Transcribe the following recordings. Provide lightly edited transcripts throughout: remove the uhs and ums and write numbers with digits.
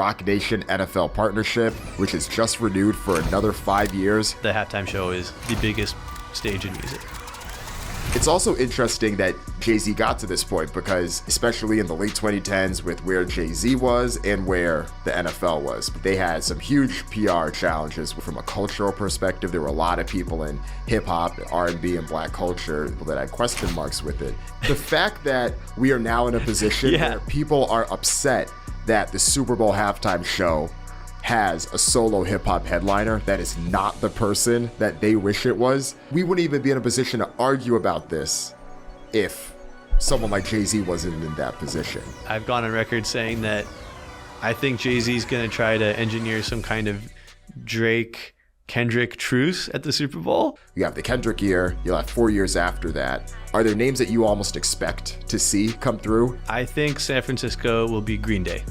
Roc Nation NFL partnership, which is just renewed for another 5 years. The halftime show is the biggest stage in music. It's also interesting that Jay-Z got to this point because, especially in the late 2010s with where Jay-Z was and where the NFL was, they had some huge PR challenges from a cultural perspective. There were a lot of people in hip-hop, R&B, and black culture that had question marks with it. The fact that we are now in a position where people are upset that the Super Bowl halftime show has a solo hip-hop headliner that is not the person that they wish it was, we wouldn't even be in a position to argue about this if someone like Jay-Z wasn't in that position. I've gone on record saying that I think Jay-Z's going to try to engineer some kind of Drake-Kendrick truce at the Super Bowl. You have the Kendrick year, you'll have 4 years after that. Are there names that you almost expect to see come through? I think San Francisco will be Green Day.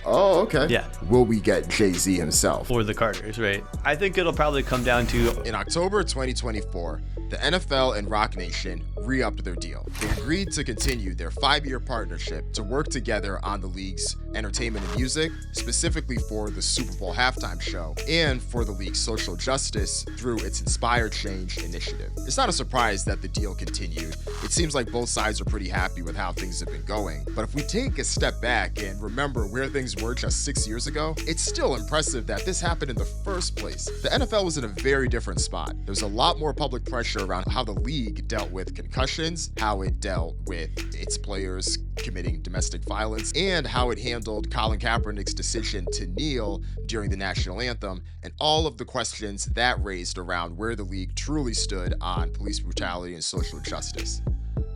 Oh, okay. Yeah. Will we get Jay-Z himself? Or the Carters, right? I think it'll probably come down to... In October 2024, the NFL and Roc Nation re-upped their deal. They agreed to continue their 5-year partnership to work together on the league's entertainment and music, specifically for the Super Bowl halftime show, and for the league's social justice through its Inspire Change initiative. It's not a surprise that the deal continued. It seems like both sides are pretty happy with how things have been going. But if we take a step back and remember where things were just 6 years ago, it's still impressive that this happened in the first place. The NFL was in a very different spot. There was a lot more public pressure around how the league dealt with concussions, how it dealt with its players committing domestic violence, and how it handled Colin Kaepernick's decision to kneel during the national anthem, and all of the questions that raised around where the league truly stood on police brutality and social justice.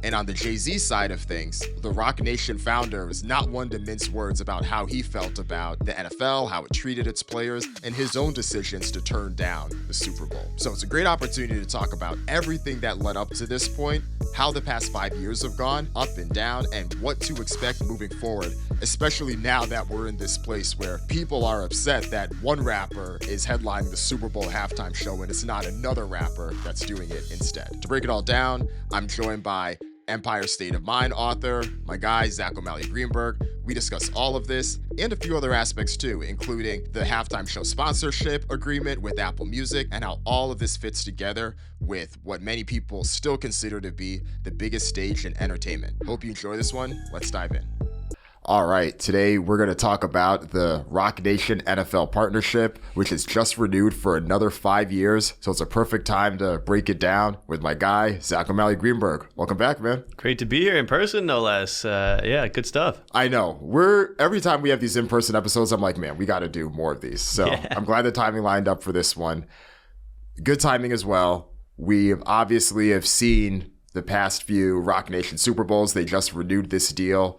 And on the Jay-Z side of things, the Roc Nation founder was not one to mince words about how he felt about the NFL, how it treated its players, and his own decisions to turn down the Super Bowl. So it's a great opportunity to talk about everything that led up to this point, how the past 5 years have gone, up and down, and what to expect moving forward, especially now that we're in this place where people are upset that one rapper is headlining the Super Bowl halftime show and it's not another rapper that's doing it instead. To break it all down, I'm joined by Empire State of Mind author, my guy, Zach O'Malley Greenberg. We discuss all of this and a few other aspects too, including the halftime show sponsorship agreement with Apple Music and how all of this fits together with what many people still consider to be the biggest stage in entertainment. Hope you enjoy this one. Let's dive in. All right, today we're going to talk about the Roc Nation NFL partnership, which is just renewed for another 5 years. So it's a perfect time to break it down with my guy, Zach O'Malley Greenberg. Welcome back, man. Great to be here in person, no less. Yeah, good stuff. I know. Every time we have these in-person episodes, I'm like, man, we got to do more of these. So I'm glad the timing lined up for this one. Good timing as well. We obviously have seen the past few Roc Nation Super Bowls. They just renewed this deal.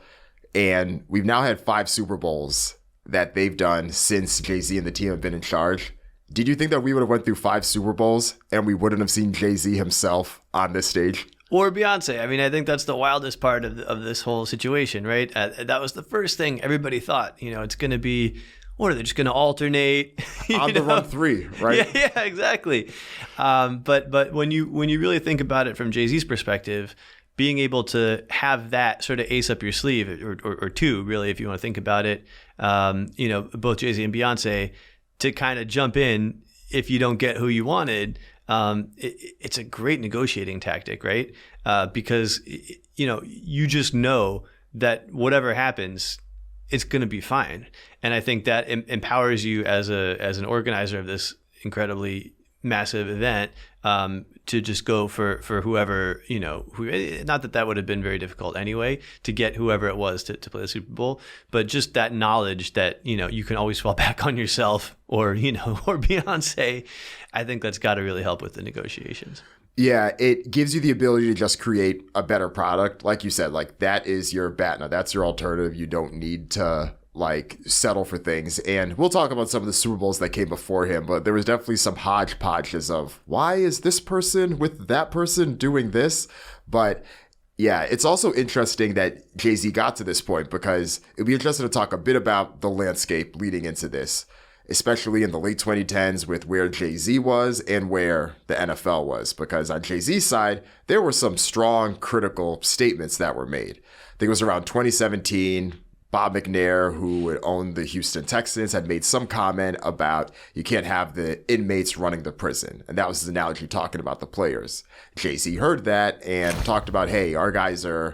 And we've now had 5 Super Bowls that they've done since Jay-Z and the team have been in charge. Did you think that we would have went through 5 Super Bowls and we wouldn't have seen Jay-Z himself on this stage? Or Beyonce. I mean, I think that's the wildest part of this whole situation, right? That was the first thing everybody thought. You know, it's going to be, what are they just going to alternate? On the run 3, right? Yeah, exactly. But when you really think about it from Jay-Z's perspective, being able to have that sort of ace up your sleeve, or two, really, if you want to think about it, both Jay-Z and Beyonce, to kind of jump in if you don't get who you wanted, it's a great negotiating tactic, right? Because, you just know that whatever happens, it's going to be fine. And I think that empowers you as an organizer of this incredibly massive event, to just go for whoever, not that would have been very difficult anyway, to get whoever it was to play the Super Bowl, but just that knowledge that, you can always fall back on yourself or Beyonce. I think that's got to really help with the negotiations. Yeah, it gives you the ability to just create a better product. Like you said, like that is your BATNA. That's your alternative. You don't need to settle for things. And we'll talk about some of the Super Bowls that came before him, but there was definitely some hodgepodges of why is this person with that person doing this? But yeah, it's also interesting that Jay-Z got to this point because it'd be interesting to talk a bit about the landscape leading into this, especially in the late 2010s with where Jay-Z was and where the NFL was. Because on Jay-Z's side, there were some strong critical statements that were made. I think it was around 2017, Bob McNair, who would own the Houston Texans, had made some comment about you can't have the inmates running the prison. And that was his analogy talking about the players. Jay-Z heard that and talked about, hey, our guys are,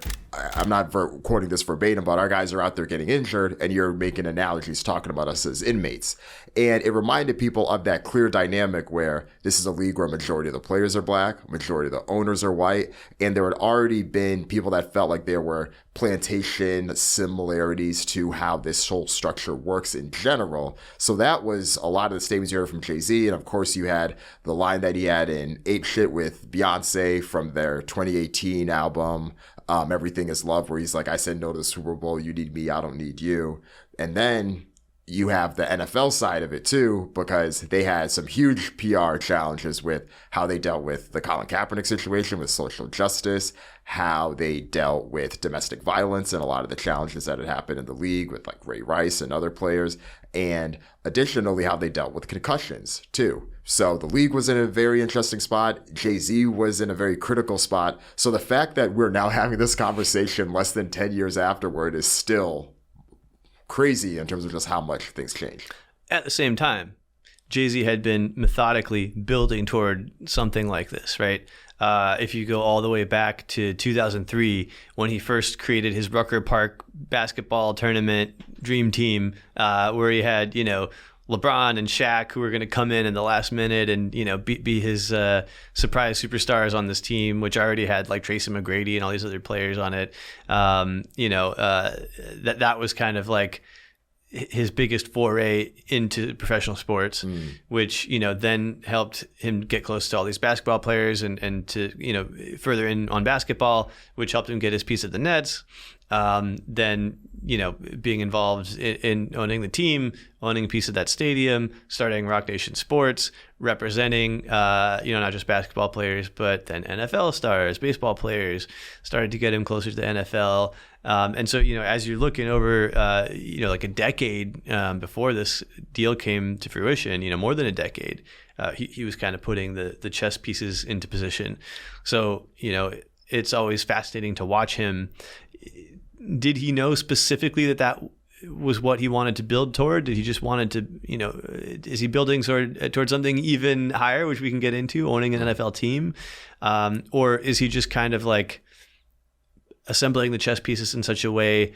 I'm not quoting this verbatim, but our guys are out there getting injured and you're making analogies talking about us as inmates. And it reminded people of that clear dynamic where this is a league where a majority of the players are black, majority of the owners are white, and there had already been people that felt like there were plantation similarities to how this whole structure works in general. So that was a lot of the statements you heard from Jay-Z. And of course, you had the line that he had in Ape Shit with Beyonce from their 2018 album, Everything is Love, where he's like, I said no to the Super Bowl, you need me, I don't need you. And then you have the NFL side of it too, because they had some huge PR challenges with how they dealt with the Colin Kaepernick situation with social justice, how they dealt with domestic violence and a lot of the challenges that had happened in the league with like Ray Rice and other players, and additionally how they dealt with concussions too. So the league was in a very interesting spot. Jay-Z was in a very critical spot. So the fact that we're now having this conversation less than 10 years afterward is still crazy in terms of just how much things changed. At the same time, Jay-Z had been methodically building toward something like this, right? If you go all the way back to 2003, when he first created his Rucker Park basketball tournament dream team, where he had, LeBron and Shaq, who were going to come in the last minute and, be his surprise superstars on this team, which already had like Tracy McGrady and all these other players on it. That was kind of like his biggest foray into professional sports, which, then helped him get close to all these basketball players and to, further in on basketball, which helped him get his piece of the Nets. Then, being involved in owning the team, owning a piece of that stadium, starting Roc Nation Sports, representing, not just basketball players, but then NFL stars, baseball players, started to get him closer to the NFL. And so, as you're looking over, like a decade before this deal came to fruition, more than a decade, he was kind of putting the chess pieces into position. So, it's always fascinating to watch him. Did he know specifically that was what he wanted to build toward? Did he just wanted to, is he building toward something even higher, which we can get into, owning an NFL team? Or is he just kind of like assembling the chess pieces in such a way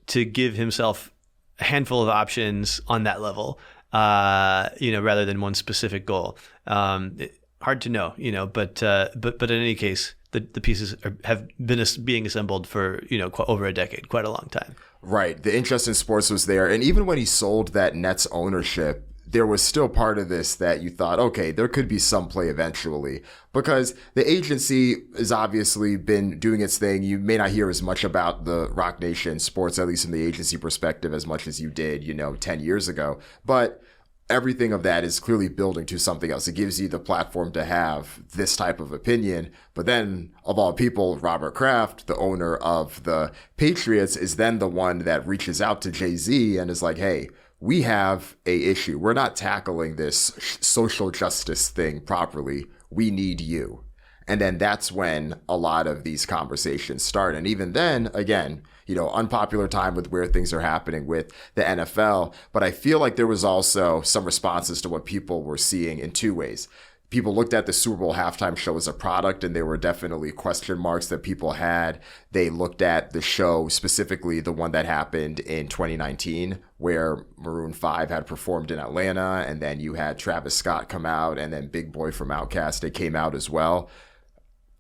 to give himself a handful of options on that level, rather than one specific goal? Hard to know, but in any case, the pieces have been being assembled for, over a decade, quite a long time. Right. The interest in sports was there. And even when he sold that Nets ownership, there was still part of this that you thought, okay, there could be some play eventually, because the agency has obviously been doing its thing. You may not hear as much about the Roc Nation Sports, at least from the agency perspective, as much as you did, 10 years ago. But everything of that is clearly building to something else. It gives you the platform to have this type of opinion. But then, of all people, Robert Kraft, the owner of the Patriots, is then the one that reaches out to Jay-Z and is like, hey, we have a issue. We're not tackling this social justice thing properly. We need you. And then that's when a lot of these conversations start. And even then, again, unpopular time with where things are happening with the NFL. But I feel like there was also some responses to what people were seeing in two ways. People looked at the Super Bowl halftime show as a product, and there were definitely question marks that people had. They looked at the show, specifically the one that happened in 2019, where Maroon 5 had performed in Atlanta, and then you had Travis Scott come out, and then Big Boy from Outkast, they came out as well.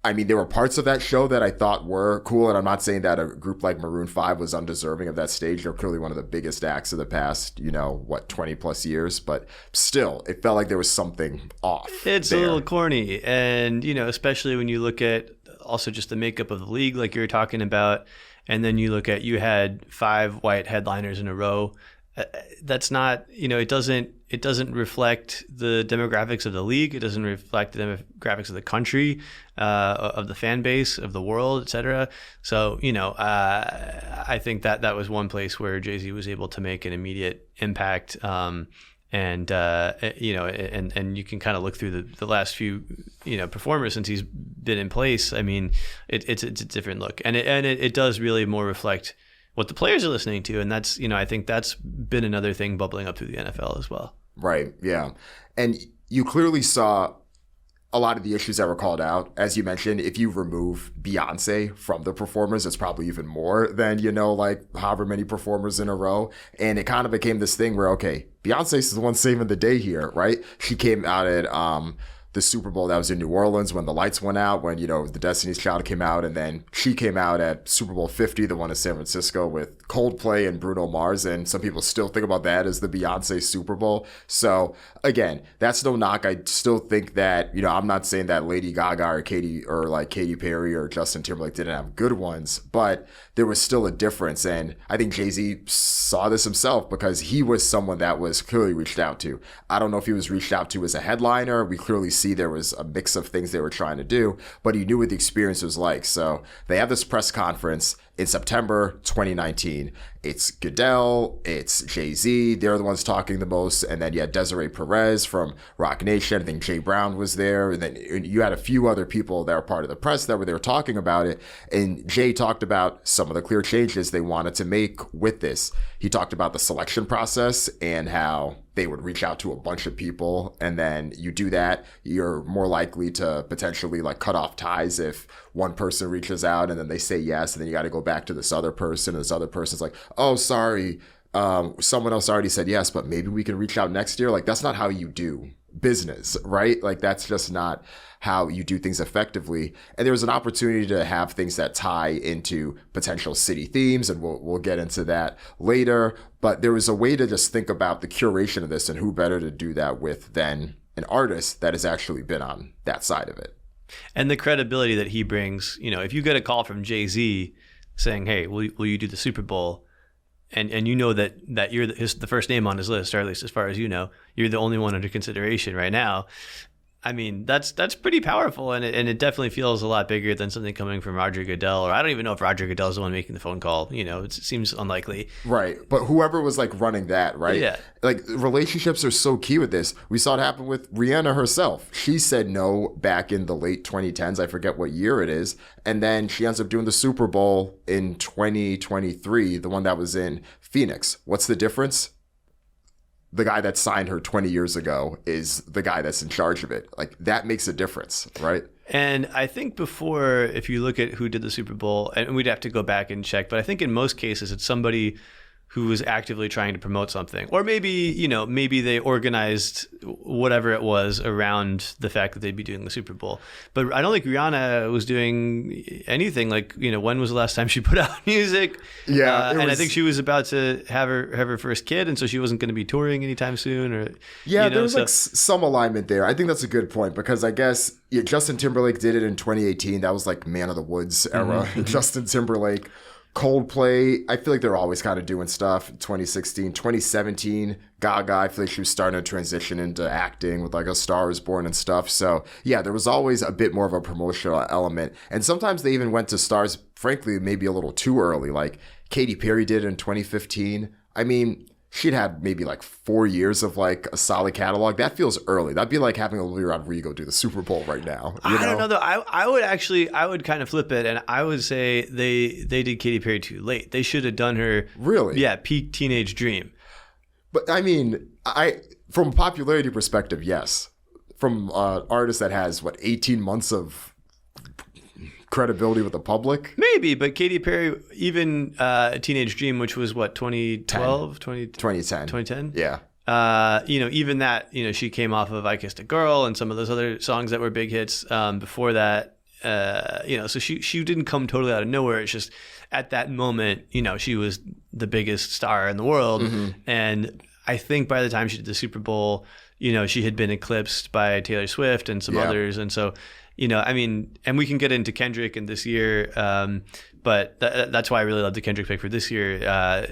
I mean, there were parts of that show that I thought were cool, and I'm not saying that a group like Maroon 5 was undeserving of that stage. They're clearly one of the biggest acts of the past, 20 plus years, but still, it felt like there was something off. It's there. A little corny, and, especially when you look at also just the makeup of the league, like you were talking about, and then you look at, you had 5 white headliners in a row. That's not, it doesn't reflect the demographics of the league. It doesn't reflect the demographics of the country, of the fan base, of the world, et cetera. So, I think that was one place where Jay-Z was able to make an immediate impact. And you can kind of look through the last few, performers since he's been in place. I mean, it's a different look, and it does really more reflect what the players are listening to. And that's, I think that's been another thing bubbling up through the NFL as well. Right. Yeah. And you clearly saw a lot of the issues that were called out. As you mentioned, if you remove Beyonce from the performers, it's probably even more than, like however many performers in a row. And it kind of became this thing where, okay, Beyonce is the one saving the day here, right? She came out at the Super Bowl that was in New Orleans when the lights went out, when, the Destiny's Child came out, and then she came out at Super Bowl 50, the one in San Francisco with Coldplay and Bruno Mars, and some people still think about that as the Beyonce Super Bowl. So again, that's no knock. I still think that, I'm not saying that Lady Gaga or Katy Perry or Justin Timberlake didn't have good ones, but there was still a difference. And I think Jay-Z saw this himself because he was someone that was clearly reached out to. I don't know if he was reached out to as a headliner. We clearly see there was a mix of things they were trying to do, but he knew what the experience was like. So they have this press conference in September 2019. It's Goodell, it's Jay-Z, they're the ones talking the most, and then you had Desiree Perez from Roc Nation. I think Jay Brown was there, and then you had a few other people that were part of the press that were there talking about it, and Jay talked about some of the clear changes they wanted to make with this. He talked about the selection process and how they would reach out to a bunch of people, and then you do that, you're more likely to potentially cut off ties if one person reaches out and then they say yes, and then you got to go back to this other person, and this other person's like, oh, sorry, someone else already said yes, but maybe we can reach out next year. That's not how you do business, right? That's just not how you do things effectively. And there was an opportunity to have things that tie into potential city themes, and we'll get into that later. But there was a way to just think about the curation of this, and who better to do that with than an artist that has actually been on that side of it. And the credibility that he brings, if you get a call from Jay-Z saying, hey, will you do the Super Bowl? And that you're the first name on his list, or at least as far as you're the only one under consideration right now. I mean, that's pretty powerful, and it definitely feels a lot bigger than something coming from Roger Goodell. Or I don't even know if Roger Goodell is the one making the phone call. It seems unlikely. Right, but whoever was running that, right? Yeah. Relationships are so key with this. We saw it happen with Rihanna herself. She said no back in the late 2010s. I forget what year it is, and then she ends up doing the Super Bowl in 2023, the one that was in Phoenix. What's the difference? The guy that signed her 20 years ago is the guy that's in charge of it. That makes a difference, right? And I think before, if you look at who did the Super Bowl, and we'd have to go back and check, but I think in most cases it's somebody who was actively trying to promote something. Or maybe, maybe they organized whatever it was around the fact that they'd be doing the Super Bowl. But I don't think Rihanna was doing anything. When was the last time she put out music? Yeah. And I think she was about to have her first kid, and so she wasn't going to be touring anytime soon. There was some alignment there. I think that's a good point, because I guess Justin Timberlake did it in 2018. That was Man of the Woods era. Mm-hmm. Justin Timberlake. Coldplay, I feel like they're always kind of doing stuff. 2016, 2017, Gaga, I feel like she was starting to transition into acting with A Star Is Born and stuff. So yeah, there was always a bit more of a promotional element. And sometimes they even went to stars, frankly, maybe a little too early. Katy Perry did in 2015. I mean, she'd had maybe 4 years of a solid catalog. That feels early. That'd be like having Olivia Rodrigo do the Super Bowl right now. I don't know though. I would kind of flip it, and I would say they did Katy Perry too late. They should have done her really. Yeah, peak teenage dream. But I mean, from a popularity perspective, yes. From an artist that has 18 months of credibility with the public, maybe, but Katy Perry, even Teenage Dream, which was 2012, 2010, yeah. Even that, she came off of I Kissed a Girl and some of those other songs that were big hits before that. So she didn't come totally out of nowhere. It's just at that moment, she was the biggest star in the world. Mm-hmm. And I think by the time she did the Super Bowl, she had been eclipsed by Taylor Swift and some others. And so, and we can get into Kendrick in this year, but that's why I really love the Kendrick pick for this year.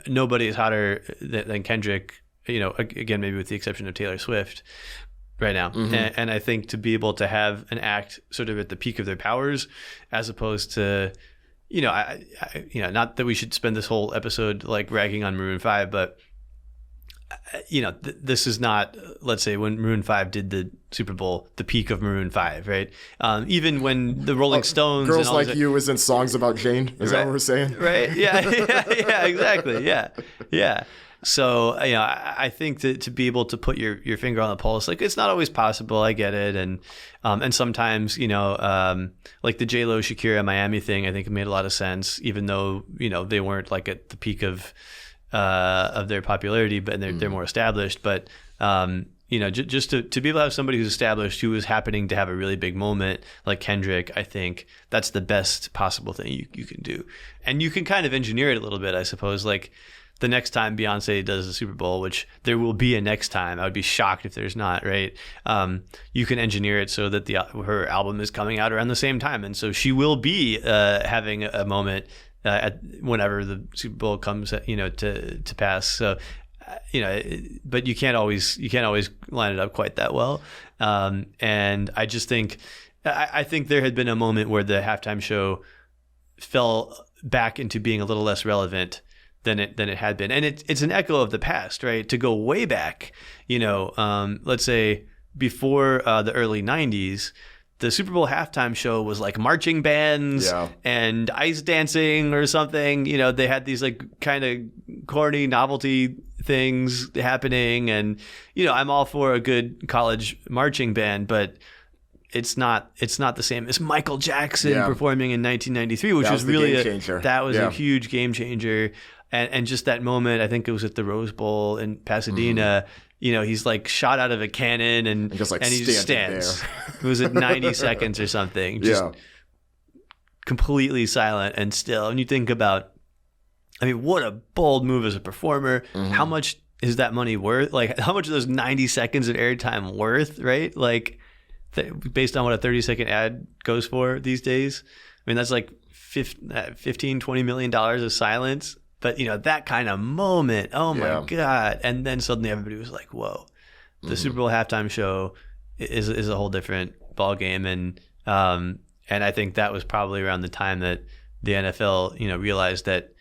Nobody is hotter than Kendrick, again, maybe with the exception of Taylor Swift right now. Mm-hmm. And I think to be able to have an act sort of at the peak of their powers, as opposed to, not that we should spend this whole episode ragging on Maroon 5, but this is not, let's say when Maroon 5 did the Super Bowl, the peak of Maroon 5, right? Even when the Rolling Stones, Girls and all Like You was in songs about Jane. Is that what we're saying? Right? Yeah, exactly. Yeah. So I think that to be able to put your finger on the pulse, like it's not always possible. I get it, and sometimes like the J-Lo Shakira Miami thing, I think it made a lot of sense, even though they weren't like at the peak of their popularity, but they're more established. But just to be able to have somebody who's established who is happening to have a really big moment like Kendrick, I think that's the best possible thing you can do, and you can kind of engineer it a little bit, I suppose, like. The next time Beyonce does the Super Bowl, which there will be a next time, I would be shocked if there's not, right? You can engineer it so that her album is coming out around the same time. And so she will be having a moment whenever the Super Bowl comes, to pass. So, but you can't always line it up quite that well. And I just think, I think there had been a moment where the halftime show fell back into being a little less relevant than it had been, and it's an echo of the past, right? To go way back, let's say before the early '90s, the Super Bowl halftime show was like marching bands and ice dancing or something. They had these like kind of corny novelty things happening, and I'm all for a good college marching band, but it's not the same as Michael Jackson performing in 1993, which was really a huge game changer. And just that moment, I think it was at the Rose Bowl in Pasadena. He's like shot out of a cannon and he just stands. It was at 90 seconds or something, just completely silent and still. And you think about, what a bold move as a performer. How much is that money worth? Like, how much are those 90 seconds of airtime worth, right? Like, based on what a 30-second ad goes for these days. That's like $15-20 million of silence. But, that kind of moment, oh my God. And then suddenly everybody was like, whoa, the Super Bowl halftime show is a whole different ballgame. And I think that was probably around the time that the NFL, realized that,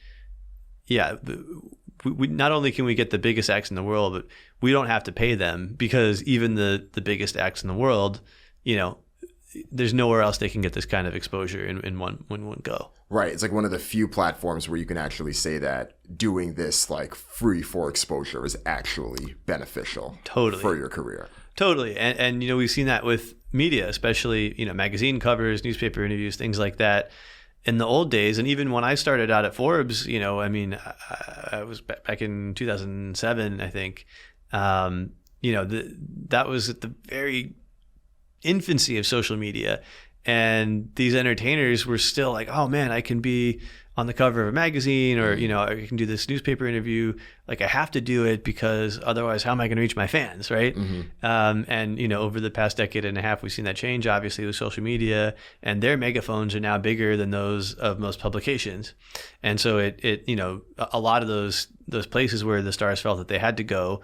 we not only can we get the biggest acts in the world, but we don't have to pay them, because even the biggest acts in the world, there's nowhere else they can get this kind of exposure in one go. Right. It's like one of the few platforms where you can actually say that doing this like free for exposure is actually beneficial for your career. Totally. And we've seen that with media, especially, magazine covers, newspaper interviews, things like that. In the old days, and even when I started out at Forbes, I was back in 2007, I think, that was at the very infancy of social media, and these entertainers were still like, oh man, I can be on the cover of a magazine, or I can do this newspaper interview, like I have to do it because otherwise how am I going to reach my fans, right? And over the past decade and a half, we've seen that change, obviously, with social media, and their megaphones are now bigger than those of most publications. And so it a lot of those places where the stars felt that they had to go,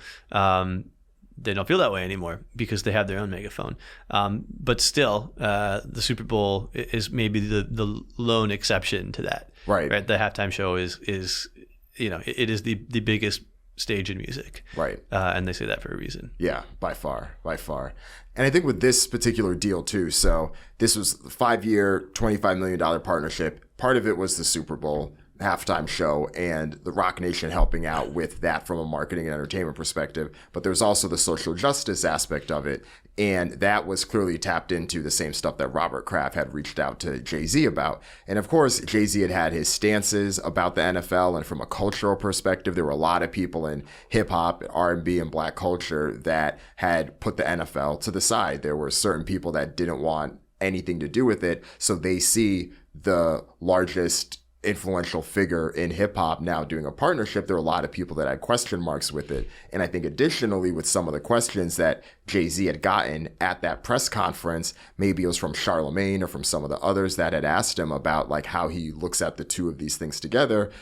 they don't feel that way anymore because they have their own megaphone. But still, the Super Bowl is maybe the lone exception to that. Right. The halftime show is it is the biggest stage in music. Right. And they say that for a reason. Yeah, by far. And I think with this particular deal too, so this was a 5-year, $25 million partnership. Part of it was the Super Bowl halftime show and the Roc Nation helping out with that from a marketing and entertainment perspective. But there's also the social justice aspect of it. And that was clearly tapped into the same stuff that Robert Kraft had reached out to Jay-Z about. And of course, Jay-Z had his stances about the NFL. And from a cultural perspective, there were a lot of people in hip hop, R&B, and black culture that had put the NFL to the side. There were certain people that didn't want anything to do with it. So they see the largest influential figure in hip hop now doing a partnership. There are a lot of people that had question marks with it. And I think additionally, with some of the questions that Jay-Z had gotten at that press conference, maybe it was from Charlemagne or from some of the others that had asked him about like how he looks at the two of these things together.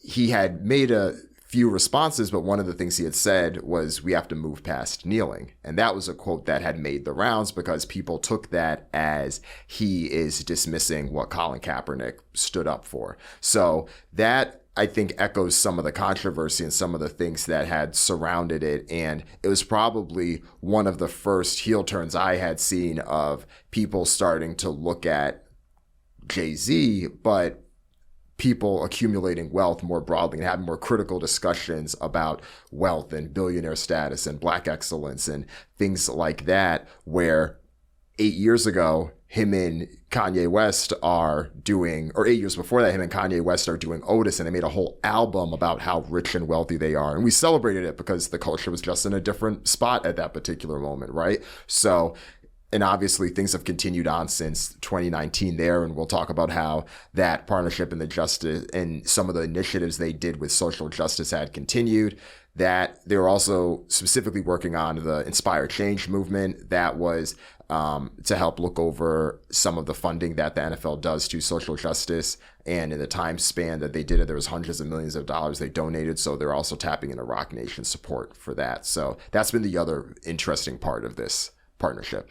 He had made a few responses, but one of the things he had said was, we have to move past kneeling. And that was a quote that had made the rounds because people took that as he is dismissing what Colin Kaepernick stood up for. So that I think echoes some of the controversy and some of the things that had surrounded it. And it was probably one of the first heel turns I had seen of people starting to look at Jay-Z, but people accumulating wealth more broadly and having more critical discussions about wealth and billionaire status and black excellence and things like that, where 8 years ago, him and Kanye West are doing, or 8 years before that, him and Kanye West are doing Otis, and they made a whole album about how rich and wealthy they are. And we celebrated it because the culture was just in a different spot at that particular moment, right? So, and obviously things have continued on since 2019 there, and we'll talk about how that partnership and the justice and some of the initiatives they did with social justice had continued. That they were also specifically working on the Inspire Change movement that was to help look over some of the funding that the NFL does to social justice. And in the time span that they did it, there was hundreds of millions of dollars they donated. So they're also tapping into Roc Nation support for that. So that's been the other interesting part of this partnership.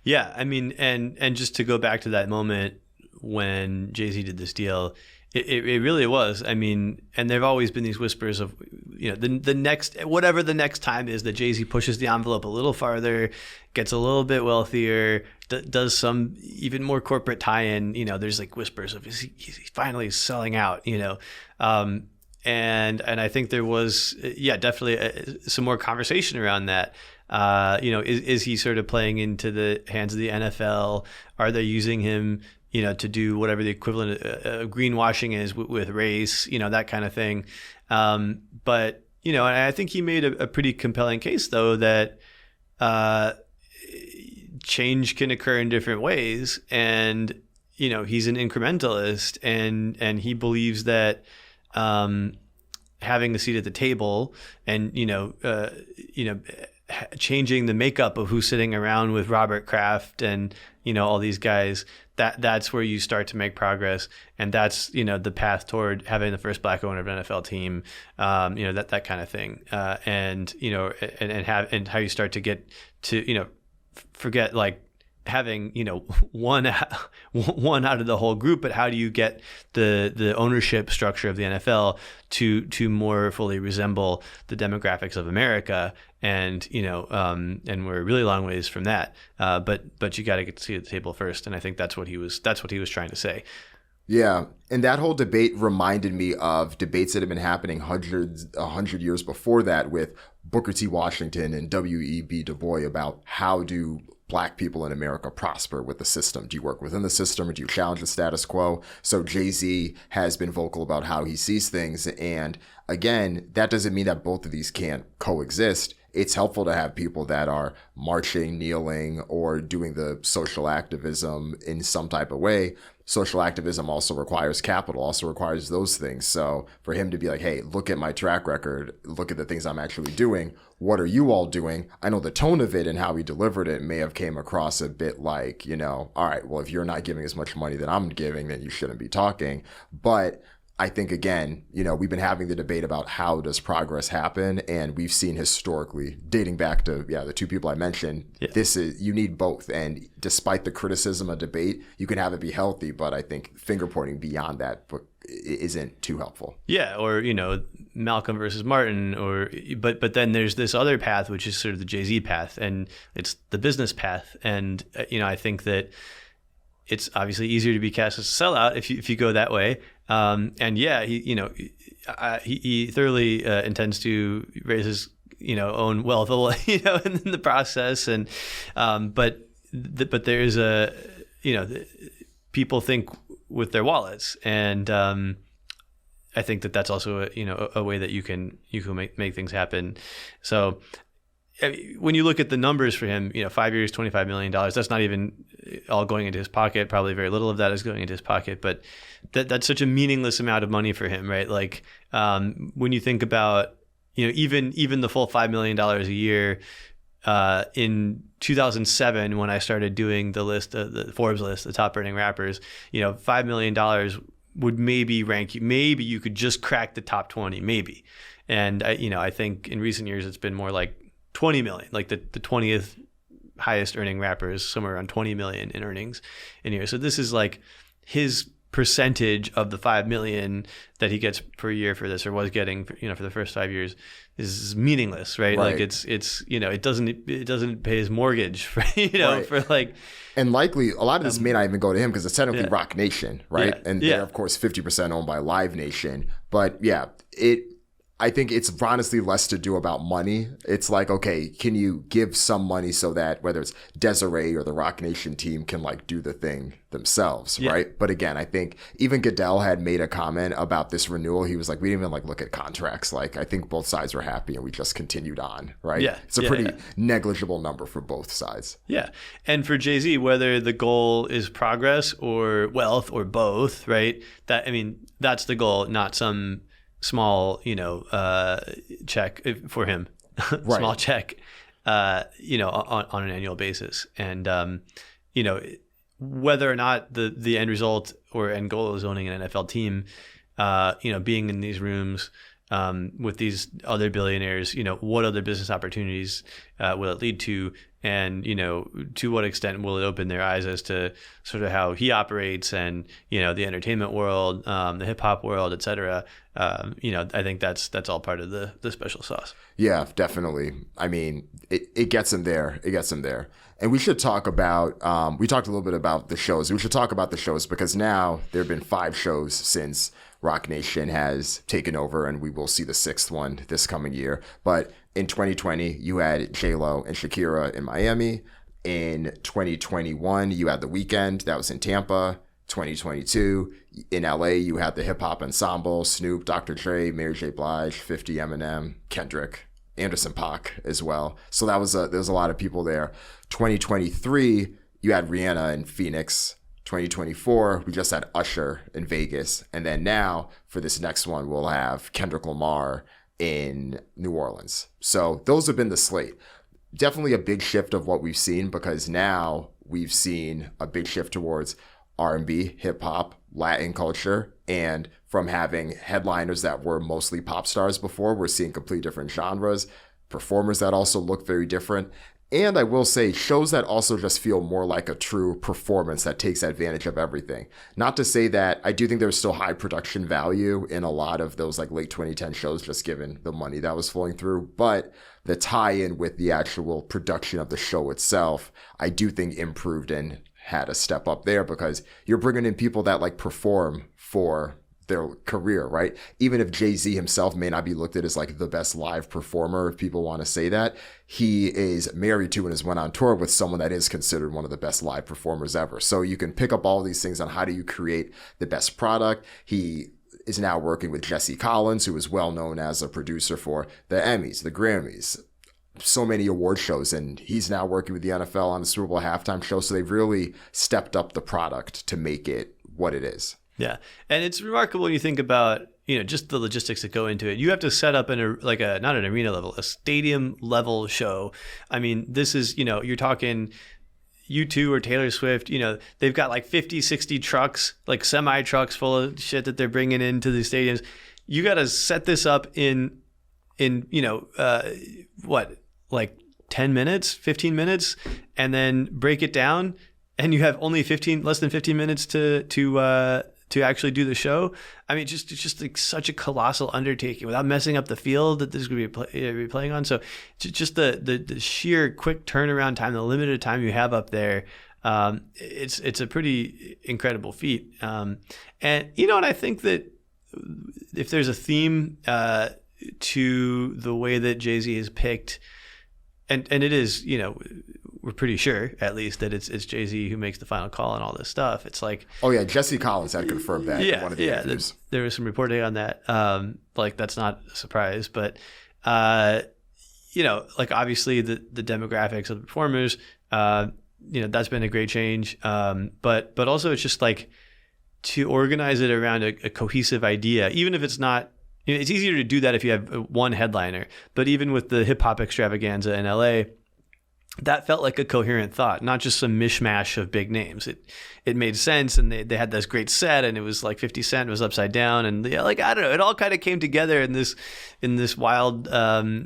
Yeah, I mean, and just to go back to that moment when Jay-Z did this deal, it really was. I mean, and there've always been these whispers of, the next, whatever the next time is that Jay-Z pushes the envelope a little farther, gets a little bit wealthier, does some even more corporate tie-in. There's like whispers of he's finally selling out. And I think there was, definitely some more conversation around that. Is he sort of playing into the hands of the NFL? Are they using him, to do whatever the equivalent of greenwashing is with race, that kind of thing. But I think he made a pretty compelling case, though, that change can occur in different ways. And, he's an incrementalist, and he believes that having a seat at the table and, changing the makeup of who's sitting around with Robert Kraft and, all these guys, that's where you start to make progress. And that's, the path toward having the first black owner of an NFL team, that kind of thing. And how you start to get to, forget like having, one out of the whole group, but how do you get the ownership structure of the NFL to more fully resemble the demographics of America? And, and we're a really long ways from that. But you got to get to see at the table first. And I think that's what he was trying to say. Yeah. And that whole debate reminded me of debates that have been happening 100 years before that with Booker T. Washington and W.E.B. Du Bois about how do Black people in America prosper with the system. Do you work within the system or do you challenge the status quo? So Jay-Z has been vocal about how he sees things. And again, that doesn't mean that both of these can't coexist. It's helpful to have people that are marching, kneeling, or doing the social activism in some type of way. Social activism also requires capital, also requires those things. So for him to be like, hey, look at my track record, look at the things I'm actually doing. What are you all doing? I know the tone of it and how he delivered it may have came across a bit like, all right, well, if you're not giving as much money that I'm giving, then you shouldn't be talking. But I think, again, we've been having the debate about how does progress happen. And we've seen historically, dating back to, the two people I mentioned, you need both. And despite the criticism of debate, you can have it be healthy. But I think finger pointing beyond that isn't too helpful. Yeah. Or, Malcolm versus Martin, but then there's this other path, which is sort of the Jay-Z path, and it's the business path. And, I think that it's obviously easier to be cast as a sellout if you go that way. He thoroughly intends to raise his own wealth, in the process, and but there is people think with their wallets, and I think that's also a way that you can make things happen. So when you look at the numbers for him, 5 years, $25 million, that's not even all going into his pocket. Probably very little of that is going into his pocket, but that's such a meaningless amount of money for him, right? Like when you think about, even the full $5 million a year, in 2007, when I started doing the list, the Forbes list, the top earning rappers, $5 million would maybe rank you. Maybe you could just crack the top 20, maybe. And I think in recent years, it's been more like 20 million, like the 20th highest earning rappers, somewhere around 20 million in earnings in a year. So this is like his percentage of the $5 million that he gets per year for this, or was getting, for the first 5 years, is meaningless, right? Like it's it doesn't pay his mortgage for for like. And likely, a lot of this may not even go to him because it's technically Roc Nation, right? Yeah. And they're, of course, 50% owned by Live Nation. But yeah, I think it's honestly less to do about money. It's like, okay, can you give some money so that whether it's Desiree or the Roc Nation team can like do the thing themselves, right? But again, I think even Goodell had made a comment about this renewal. He was like, we didn't even like look at contracts. Like, I think both sides were happy and we just continued on, right? Yeah. It's a pretty negligible number for both sides. Yeah. And for Jay-Z, whether the goal is progress or wealth or both, right? That's the goal, not some small, check for him, small check, on an annual basis. And, whether or not the end result or end goal is owning an NFL team, being in these rooms with these other billionaires, what other business opportunities will it lead to? And, to what extent will it open their eyes as to sort of how he operates and, the entertainment world, the hip hop world, et cetera. I think that's all part of the special sauce. Yeah, definitely. I mean, it gets him there. It gets him there. And we should talk about, we talked a little bit about the shows. We should talk about the shows because now there have been 5 shows since Roc Nation has taken over, and we will see the 6th one this coming year. But in 2020, you had J-Lo and Shakira in Miami. In 2021, you had The Weeknd. That was in Tampa. 2022, in LA, you had the Hip Hop Ensemble, Snoop, Dr. Dre, Mary J. Blige, 50, Eminem, Kendrick, Anderson .Paak as well. So there was a lot of people there. 2023, you had Rihanna in Phoenix. 2024, we just had Usher in Vegas. And then now, for this next one, we'll have Kendrick Lamar in New Orleans. So those have been the slate. Definitely a big shift of what we've seen because now we've seen a big shift towards R&B, hip hop, Latin culture, and from having headliners that were mostly pop stars before, we're seeing completely different genres, performers that also look very different. And I will say shows that also just feel more like a true performance that takes advantage of everything. Not to say that I do think there's still high production value in a lot of those like late 2010 shows, just given the money that was flowing through. But the tie-in with the actual production of the show itself, I do think improved and had a step up there because you're bringing in people that like perform for their career, right? Even if Jay-Z himself may not be looked at as like the best live performer, if people want to say that, he is married to and has went on tour with someone that is considered one of the best live performers ever. So you can pick up all these things on how do you create the best product. He is now working with Jesse Collins, who is well known as a producer for the Emmys, the Grammys, so many award shows, and he's now working with the NFL on the Super Bowl halftime show. So they've really stepped up the product to make it what it is. Yeah. And it's remarkable when you think about, just the logistics that go into it. You have to set up not an arena level, a stadium level show. I mean, this is, you're talking U2 or Taylor Swift, they've got like 50, 60 trucks, like semi trucks full of shit that they're bringing into the stadiums. You got to set this up in 10 minutes, 15 minutes, and then break it down. And you have only less than 15 minutes to actually do the show. I mean, it's just like such a colossal undertaking without messing up the field that this is going to be playing on. So just the sheer quick turnaround time, the limited time you have up there, it's a pretty incredible feat. And I think that if there's a theme to the way that Jay-Z has picked, and it is, we're pretty sure at least that it's Jay-Z who makes the final call on all this stuff. It's like, oh yeah, Jesse Collins had confirmed that in one of the interviews. There was some reporting on that. That's not a surprise, but obviously the demographics of the performers, that's been a great change. But also it's just like to organize it around a cohesive idea, even if it's not. It's easier to do that if you have one headliner, but even with the hip hop extravaganza in LA, that felt like a coherent thought, not just some mishmash of big names. It made sense, and they had this great set, and it was like 50 Cent was upside down, and I don't know, it all kind of came together in this wild,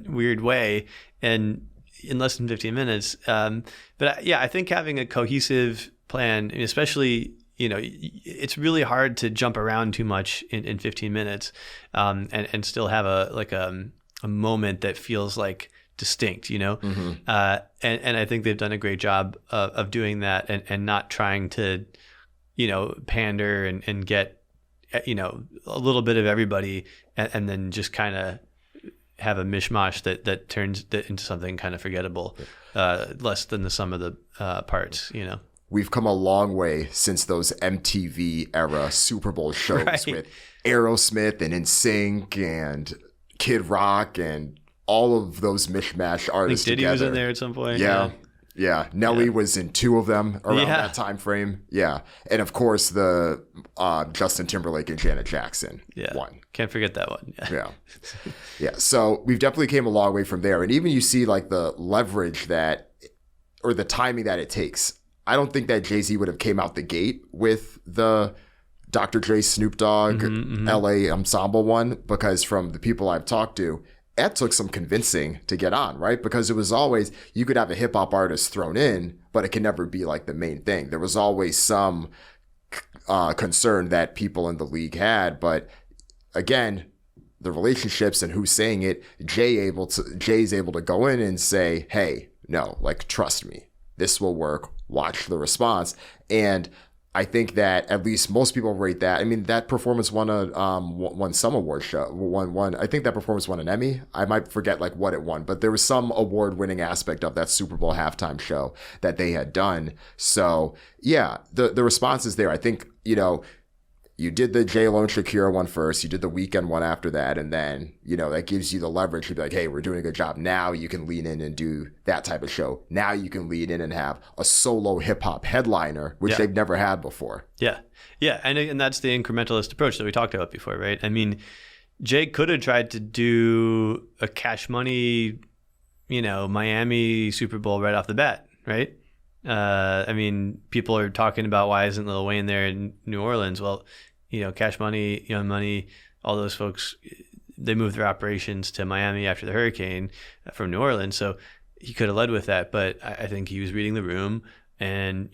weird way, and in less than 15 minutes. But I think having a cohesive plan, especially it's really hard to jump around too much in 15 minutes, and still have a moment that feels like distinct, and I think they've done a great job of doing that, and not trying to, pander and get, a little bit of everybody, and then just kind of have a mishmash that turns into something kind of forgettable, less than the sum of the parts, We've come a long way since those MTV era Super Bowl shows Right. with Aerosmith and NSYNC and Kid Rock and all of those mishmash I think artists Diddy together. was in there at some point. Yeah. Nelly was in 2 of them around Yeah. that time frame. Yeah. And of course the Justin Timberlake and Janet Jackson one. Can't forget that one. Yeah. So we've definitely came a long way from there. And even you see like the leverage or the timing that it takes. I don't think that Jay-Z would have came out the gate with the Dr. Dre, Snoop Dogg, LA Ensemble one, because from the people I've talked to, that took some convincing to get on, right? Because it was always, you could have a hip hop artist thrown in, but it can never be like the main thing. There was always some concern that people in the league had, but again, the relationships and who's saying it, Jay's able to go in and say, hey, no, like, trust me, this will work. Watch the response. And I think that at least most people rate that. I mean, that performance won some award show. I think that performance won an Emmy. I might forget like what it won, but there was some award-winning aspect of that Super Bowl halftime show that they had done. So yeah, the response is there. I think, you did the J-Lo and Shakira one first, you did the Weeknd one after that, and then, that gives you the leverage to be like, hey, we're doing a good job. Now you can lean in and do that type of show. Now you can lean in and have a solo hip-hop headliner, which they've never had before. Yeah. And that's the incrementalist approach that we talked about before, right? I mean, Jay could have tried to do a Cash Money, Miami Super Bowl right off the bat, right? I mean, people are talking about why isn't Lil Wayne there in New Orleans? Well, Cash Money, Young Money, all those folks, they moved their operations to Miami after the hurricane from New Orleans. So he could have led with that, but I think he was reading the room and,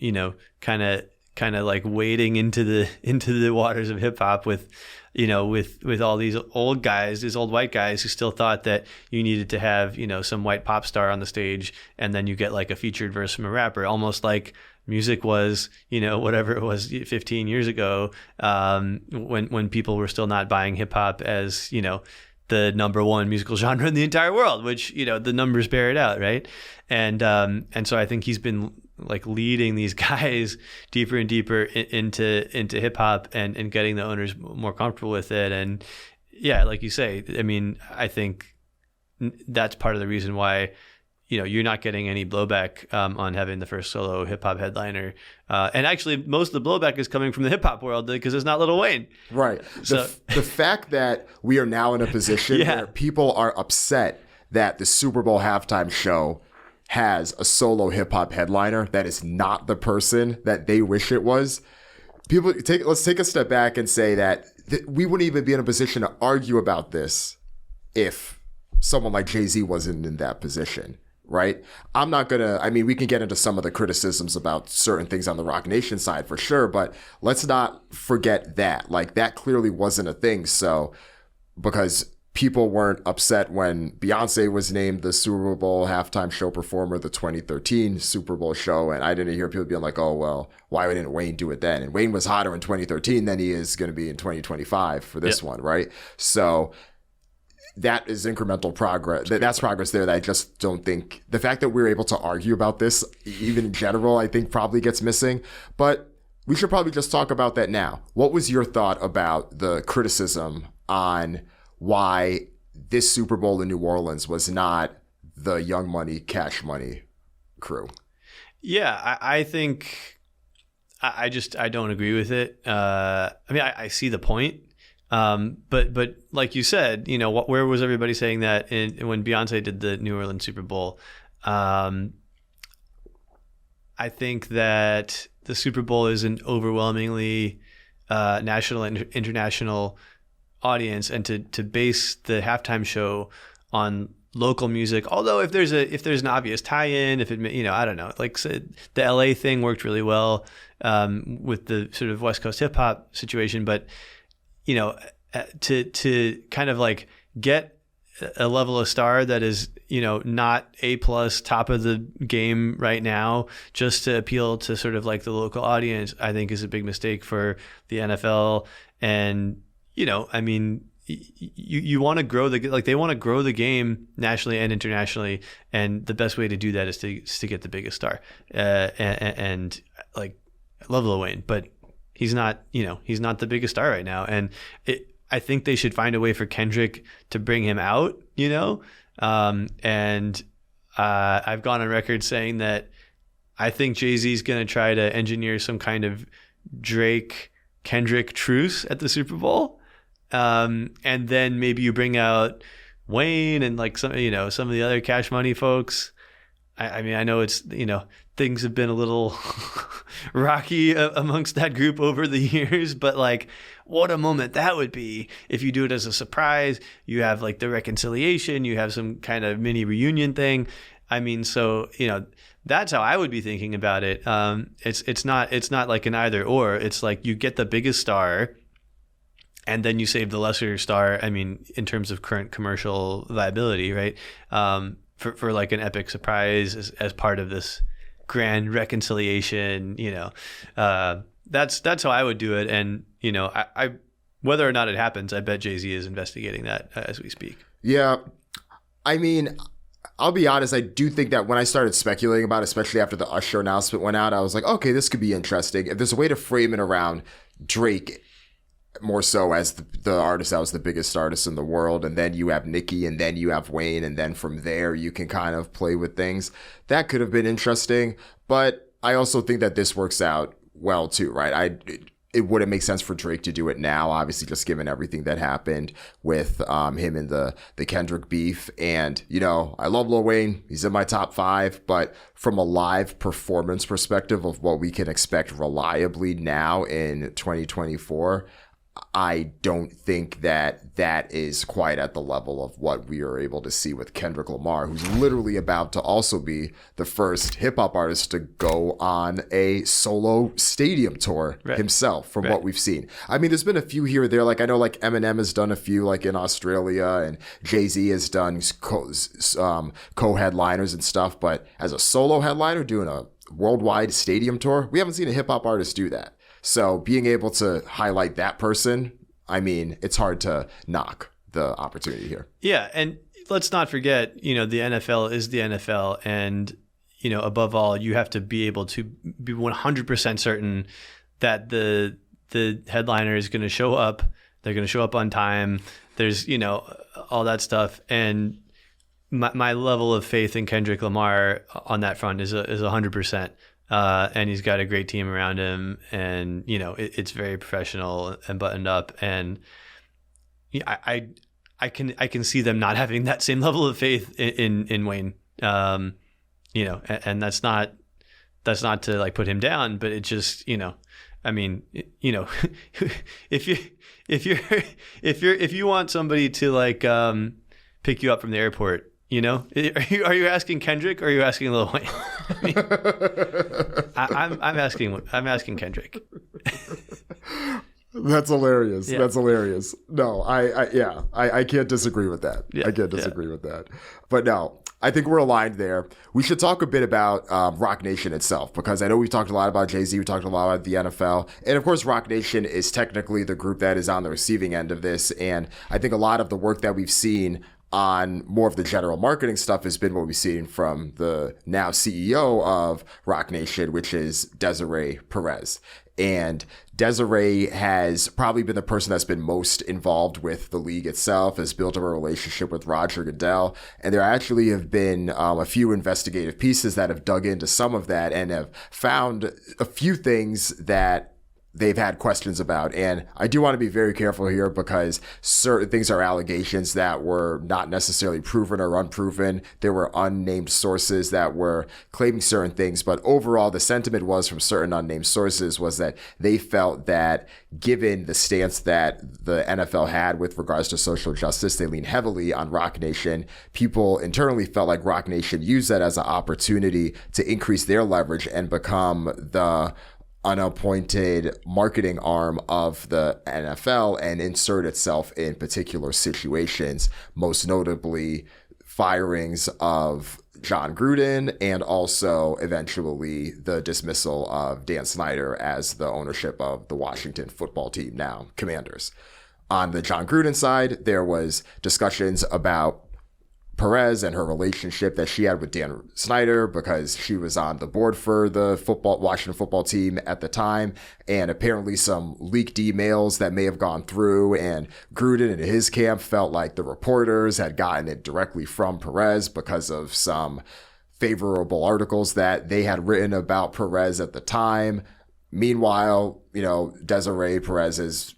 kind of like wading into the waters of hip hop with all these old guys, these old white guys who still thought that you needed to have, some white pop star on the stage and then you get like a featured verse from a rapper, almost like music was, whatever it was 15 years ago, when people were still not buying hip hop as, the number one musical genre in the entire world, which, the numbers bear it out. Right. And so I think he's been like leading these guys deeper and deeper into hip hop and getting the owners more comfortable with it. And yeah, like you say, I mean, I think that's part of the reason why, you're not getting any blowback on having the first solo hip hop headliner. And actually most of the blowback is coming from the hip hop world because it's not Lil Wayne. Right. So the fact that we are now in a position where people are upset that the Super Bowl halftime show has a solo hip hop headliner that is not the person that they wish it was. Let's take a step back and say that we wouldn't even be in a position to argue about this if someone like Jay-Z wasn't in that position, right? We can get into some of the criticisms about certain things on the Roc Nation side for sure, but let's not forget that. Like, that clearly wasn't a thing. So, because people weren't upset when Beyonce was named the Super Bowl halftime show performer, the 2013 Super Bowl show. And I didn't hear people being like, oh, well, why didn't Wayne do it then? And Wayne was hotter in 2013 than he is going to be in 2025 for this one, right? So that is incremental progress. That's progress there that I just don't think. The fact that we're able to argue about this, even in general, I think probably gets missing. But we should probably just talk about that now. What was your thought about the criticism on why this Super Bowl in New Orleans was not the Young Money, Cash Money crew? Yeah, I think I don't agree with it. I see the point. But like you said, where was everybody saying that when Beyonce did the New Orleans Super Bowl? I think that the Super Bowl is an overwhelmingly national and international audience, and to base the halftime show on local music. Although if there's an obvious tie-in, if it, I don't know, like so the LA thing worked really well with the sort of West Coast hip hop situation, but to kind of like get a level of star that is, not A+ top of the game right now, just to appeal to sort of like the local audience, I think is a big mistake for the NFL. And, I mean, you want to grow they want to grow the game nationally and internationally. And the best way to do that is to get the biggest star. And like, I love Lil Wayne, but he's not the biggest star right now. And I think they should find a way for Kendrick to bring him out, and I've gone on record saying that I think Jay-Z's going to try to engineer some kind of Drake-Kendrick truce at the Super Bowl. And then maybe you bring out Wayne and like some of the other Cash Money folks. I mean, I know it's, things have been a little rocky amongst that group over the years, but like, what a moment that would be if you do it as a surprise. You have like the reconciliation, you have some kind of mini reunion thing. I mean, so, that's how I would be thinking about it. It's not like an either or. It's like you get the biggest star and then you save the lesser star. I mean, in terms of current commercial viability, right? For like an epic surprise as part of this grand reconciliation, that's how I would do it. And, I whether or not it happens, I bet Jay-Z is investigating that as we speak. Yeah. I mean, I'll be honest. I do think that when I started speculating about it, especially after the Usher announcement went out, I was like, okay, this could be interesting. If there's a way to frame it around Drake more so as the artist that was the biggest artist in the world, and then you have Nicki, and then you have Wayne, and then from there you can kind of play with things. That could have been interesting, but I also think that this works out well too, right? It wouldn't make sense for Drake to do it now, obviously, just given everything that happened with him and the Kendrick beef. And, I love Lil Wayne. He's in my top 5. But from a live performance perspective of what we can expect reliably now in 2024, I don't think that is quite at the level of what we are able to see with Kendrick Lamar, who's literally about to also be the first hip hop artist to go on a solo stadium tour himself from what we've seen. I mean, there's been a few here or there. Like I know like Eminem has done a few like in Australia, and Jay-Z has done co-headliners and stuff. But as a solo headliner doing a worldwide stadium tour, we haven't seen a hip hop artist do that. So being able to highlight that person, I mean, it's hard to knock the opportunity here. Yeah, and let's not forget, the NFL is the NFL, and above all, you have to be able to be 100% certain that the headliner is going to show up. They're going to show up on time. There's all that stuff, and my level of faith in Kendrick Lamar on that front is 100%. And he's got a great team around him, and it's very professional and buttoned up. And I can see them not having that same level of faith in Wayne. And that's not to like put him down, but it just I mean if you want somebody to like pick you up from the airport. Are you asking Kendrick or are you asking Lil Wayne? I'm asking Kendrick. That's hilarious. Yeah. That's hilarious. No, I can't disagree with that. Yeah. I can't disagree with that. But no, I think we're aligned there. We should talk a bit about Roc Nation itself, because I know we've talked a lot about Jay-Z, we talked a lot about the NFL, and of course Roc Nation is technically the group that is on the receiving end of this, and I think a lot of the work that we've seen on more of the general marketing stuff has been what we've seen from the now CEO of Roc Nation, which is Desiree Perez. And Desiree has probably been the person that's been most involved with the league itself, has built up a relationship with Roger Goodell. And there actually have been a few investigative pieces that have dug into some of that and have found a few things that they've had questions about. And I do want to be very careful here because certain things are allegations that were not necessarily proven or unproven. There were unnamed sources that were claiming certain things, but overall the sentiment was from certain unnamed sources was that they felt that given the stance that the NFL had with regards to social justice, they leaned heavily on Roc Nation. People internally felt like Roc Nation used that as an opportunity to increase their leverage and become the unappointed marketing arm of the NFL and insert itself in particular situations, most notably firings of John Gruden and also eventually the dismissal of Dan Snyder as the ownership of the Washington football team, now Commanders. On the John Gruden side, there was discussions about Perez and her relationship that she had with Dan Snyder because she was on the board for the Washington football team at the time, and apparently some leaked emails that may have gone through, and Gruden and his camp felt like the reporters had gotten it directly from Perez because of some favorable articles that they had written about Perez at the time. Meanwhile, Desiree Perez is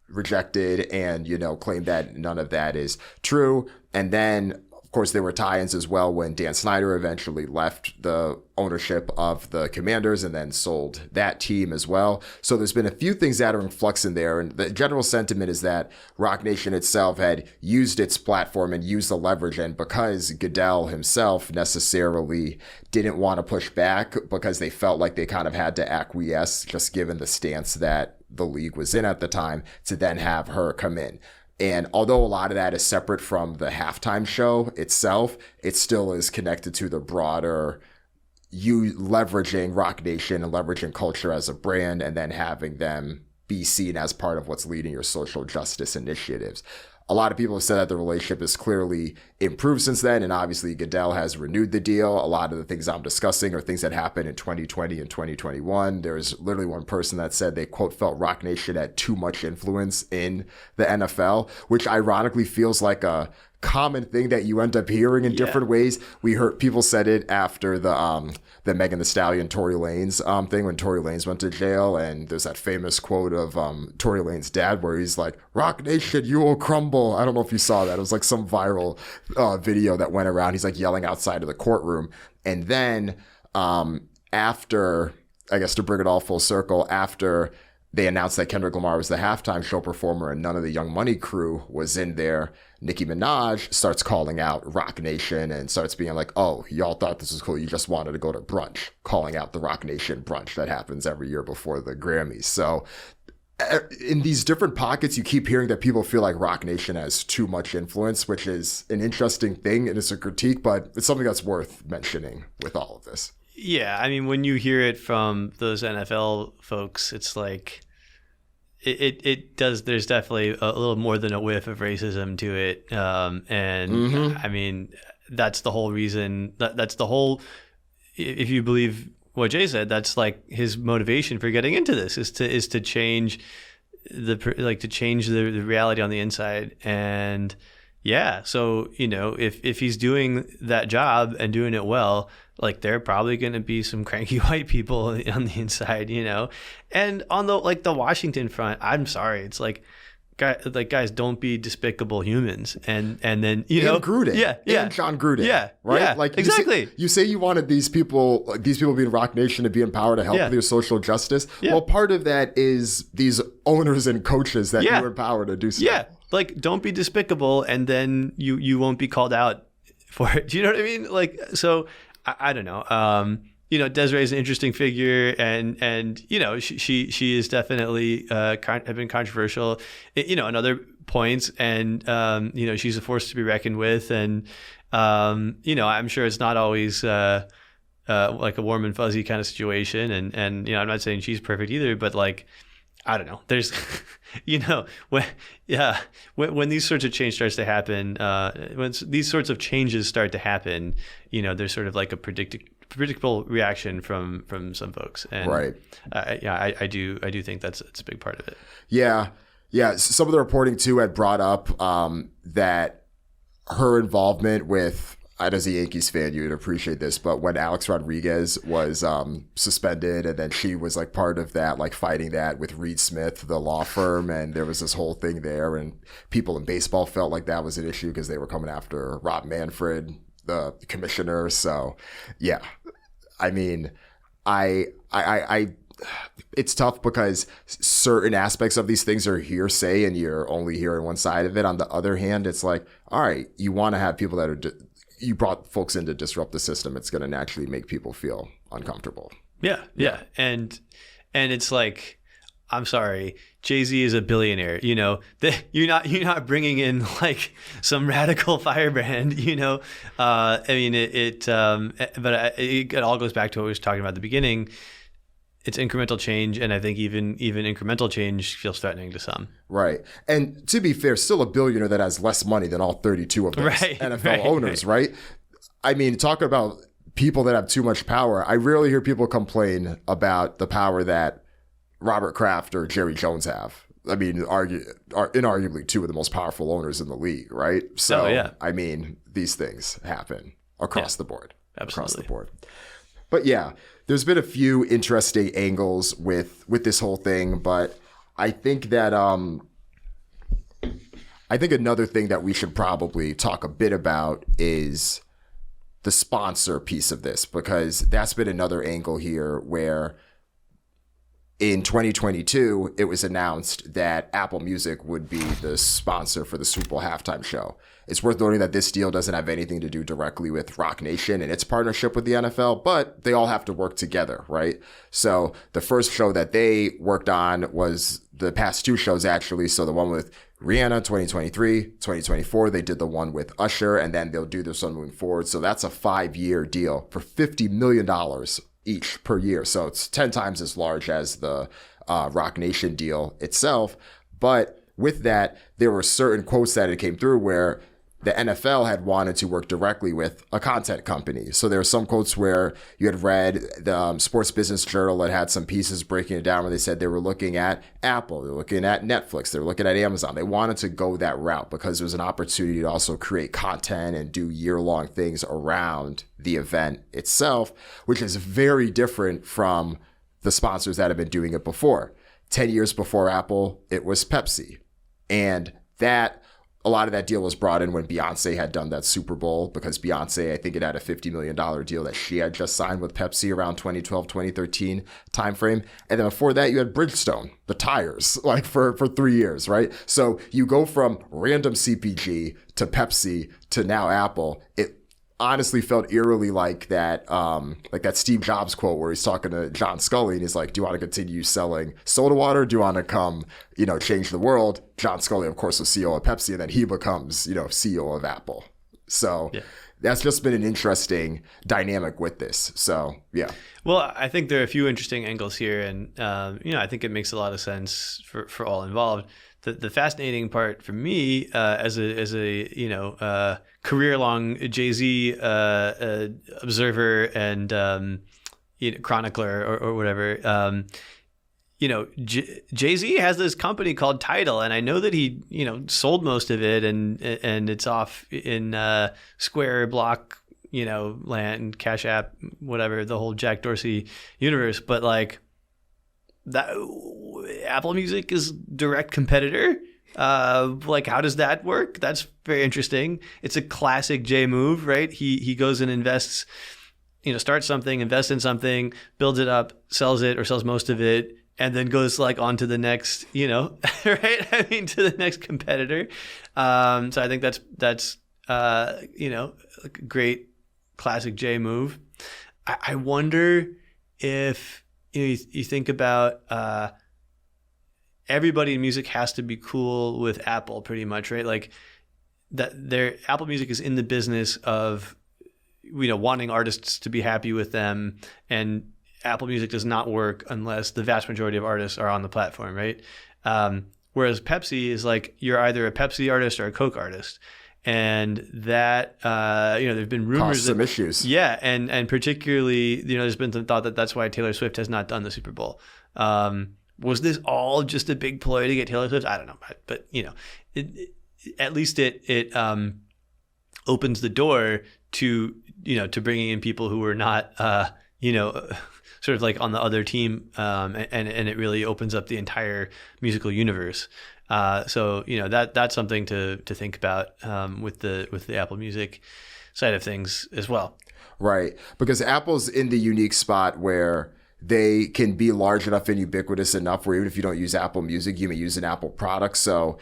rejected and, claimed that none of that is true. And then, of course, there were tie-ins as well when Dan Snyder eventually left the ownership of the Commanders and then sold that team as well. So there's been a few things that are in flux in there. And the general sentiment is that Roc Nation itself had used its platform and used the leverage. And because Goodell himself necessarily didn't want to push back because they felt like they kind of had to acquiesce, just given the stance that the league was in at the time, to then have her come in. And although a lot of that is separate from the halftime show itself, it still is connected to the broader you leveraging Roc Nation and leveraging culture as a brand and then having them be seen as part of what's leading your social justice initiatives. A lot of people have said that the relationship has clearly improved since then, and obviously Goodell has renewed the deal. A lot of the things I'm discussing are things that happened in 2020 and 2021. There's literally one person that said they, quote, felt Roc Nation had too much influence in the NFL, which ironically feels like a common thing that you end up hearing in different ways. We heard people said it after the Megan Thee Stallion Tory Lanez thing when Tory Lanez went to jail, and there's that famous quote of Tory Lanez dad where he's like, "Roc Nation, you will crumble." I don't know if you saw that. It was like some viral video that went around. He's like yelling outside of the courtroom. And then after, I guess to bring it all full circle, after they announced that Kendrick Lamar was the halftime show performer and none of the Young Money crew was in there, Nicki Minaj starts calling out Roc Nation and starts being like, "Oh, y'all thought this was cool. You just wanted to go to brunch," calling out the Roc Nation brunch that happens every year before the Grammys. So in these different pockets, you keep hearing that people feel like Roc Nation has too much influence, which is an interesting thing and it's a critique, but it's something that's worth mentioning with all of this. Yeah, I mean, when you hear it from those NFL folks, it's like it does. There's definitely a little more than a whiff of racism to it, and I mean, that's the whole reason. That's the whole. If you believe what Jay said, that's like his motivation for getting into this is to change the reality on the inside. And yeah, so if he's doing that job and doing it well, like there are probably going to be some cranky white people on the inside, and on the Washington front, I'm sorry, it's like guys, don't be despicable humans, and then and Gruden, and John Gruden, right, yeah, like exactly. You say you wanted these people being Roc Nation to be in power to help with your social justice. Yeah. Well, part of that is these owners and coaches that you empower to do so. Yeah, like don't be despicable, and then you won't be called out for it. Do you know what I mean? Like, so I don't know. Desiree is an interesting figure, and she is definitely have been controversial, in other points, and she's a force to be reckoned with, and I'm sure it's not always like a warm and fuzzy kind of situation, and I'm not saying she's perfect either, but like, I don't know. There's, when these sorts of change starts to happen, when these sorts of changes start to happen, there's sort of like a predictable reaction from some folks, and right. I do think it's a big part of it. Yeah. Some of the reporting too had brought up that her involvement with as a Yankees fan, you'd appreciate this, but when Alex Rodriguez was suspended, and then she was like part of that, like fighting that with Reed Smith, the law firm, and there was this whole thing there, and people in baseball felt like that was an issue because they were coming after Rob Manfred, the commissioner. So, yeah, I mean, I it's tough because certain aspects of these things are hearsay and you're only hearing one side of it. On the other hand, it's like, all right, you want to have people that are you brought folks in to disrupt the system. It's going to naturally make people feel uncomfortable. Yeah. And it's like, I'm sorry, Jay-Z is a billionaire. You know, you're not bringing in like some radical firebrand. You know, I mean, it all goes back to what we were talking about at the beginning. It's incremental change, and I think even incremental change feels threatening to some. Right. And to be fair, still a billionaire that has less money than all 32 of those NFL owners, right? I mean, talk about people that have too much power. I rarely hear people complain about the power that Robert Kraft or Jerry Jones have. I mean, are inarguably two of the most powerful owners in the league, right? So, I mean, these things happen across the board. Absolutely. Across the board. But yeah, there's been a few interesting angles with this whole thing, but I think that another thing that we should probably talk a bit about is the sponsor piece of this, because that's been another angle here where in 2022, it was announced that Apple Music would be the sponsor for the Super Bowl halftime show. It's worth noting that this deal doesn't have anything to do directly with Roc Nation and its partnership with the NFL, but they all have to work together, right? So the first show that they worked on was the past two shows, actually. So the one with Rihanna, 2023, 2024, they did the one with Usher, and then they'll do this one moving forward. So that's a 5-year deal for $50 million each per year. So it's 10 times as large as the Roc Nation deal itself. But with that, there were certain quotes that it came through where the NFL had wanted to work directly with a content company. So there were some quotes where you had read the Sports Business Journal that had some pieces breaking it down where they said they were looking at Apple, they were looking at Netflix, they were looking at Amazon. They wanted to go that route because there was an opportunity to also create content and do year-long things around the event itself, which is very different from the sponsors that have been doing it before. 10 years before Apple, it was Pepsi. And a lot of that deal was brought in when Beyonce had done that Super Bowl, because Beyonce, I think it had a $50 million deal that she had just signed with Pepsi around 2012, 2013 timeframe. And then before that, you had Bridgestone, the tires, like for 3 years, right? So you go from random CPG to Pepsi to now Apple. It honestly felt eerily like that Steve Jobs quote where he's talking to John Scully and he's like, do you want to continue selling soda water? Do you want to come, change the world? John Scully, of course, was CEO of Pepsi, and then he becomes, CEO of Apple. So that's just been an interesting dynamic with this. So, yeah. Well, I think there are a few interesting angles here, and, I think it makes a lot of sense for all involved. The fascinating part for me as a career-long Jay-Z observer and chronicler or whatever, Jay-Z has this company called Tidal, and I know that he sold most of it and it's off in Square, Block, land, Cash App, whatever, the whole Jack Dorsey universe, but like that Apple Music is direct competitor. Like, how does that work? That's very interesting. It's a classic Jay move, right? He goes and invests, starts something, invests in something, builds it up, sells it or sells most of it, and then goes like on to the next, right? I mean, to the next competitor. So I think that's a great classic Jay move. I wonder if you think about everybody in music has to be cool with Apple pretty much, right? Like that Apple Music is in the business of, wanting artists to be happy with them, and Apple Music does not work unless the vast majority of artists are on the platform, right? Whereas Pepsi is like, you're either a Pepsi artist or a Coke artist. And that, there've been rumors caused some issues. Yeah. And particularly, there's been some thought that that's why Taylor Swift has not done the Super Bowl. Was this all just a big ploy to get Taylor Swift? I don't know. But at least it opens the door to, to bringing in people who are not, sort of like on the other team, and it really opens up the entire musical universe. So that's something to think about with the Apple Music side of things as well. Right, because Apple's in the unique spot where they can be large enough and ubiquitous enough where even if you don't use Apple Music, you may use an Apple product. So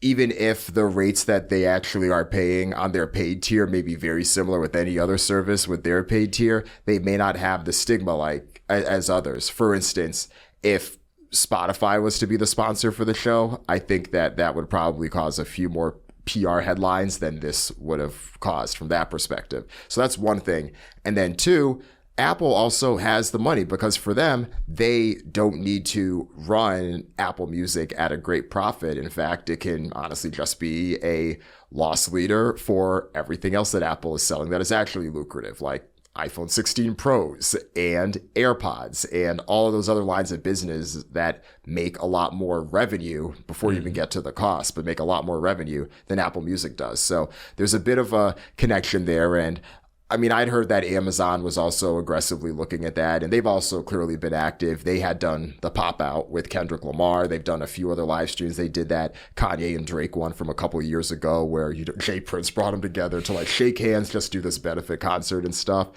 even if the rates that they actually are paying on their paid tier may be very similar with any other service with their paid tier, they may not have the stigma like as others. For instance, if Spotify was to be the sponsor for the show, I think that would probably cause a few more PR headlines than this would have caused from that perspective. So that's one thing. And then two, Apple also has the money because for them, they don't need to run Apple Music at a great profit. In fact, it can honestly just be a loss leader for everything else that Apple is selling that is actually lucrative, like iPhone 16 Pros and AirPods and all of those other lines of business that make a lot more revenue before you even get to the cost, but make a lot more revenue than Apple Music does. So there's a bit of a connection there. And I mean, I'd heard that Amazon was also aggressively looking at that, and they've also clearly been active. They had done the pop out with Kendrick Lamar. They've done a few other live streams. They did that Kanye and Drake one from a couple of years ago where Jay Prince brought them together to like shake hands, just do this benefit concert and stuff.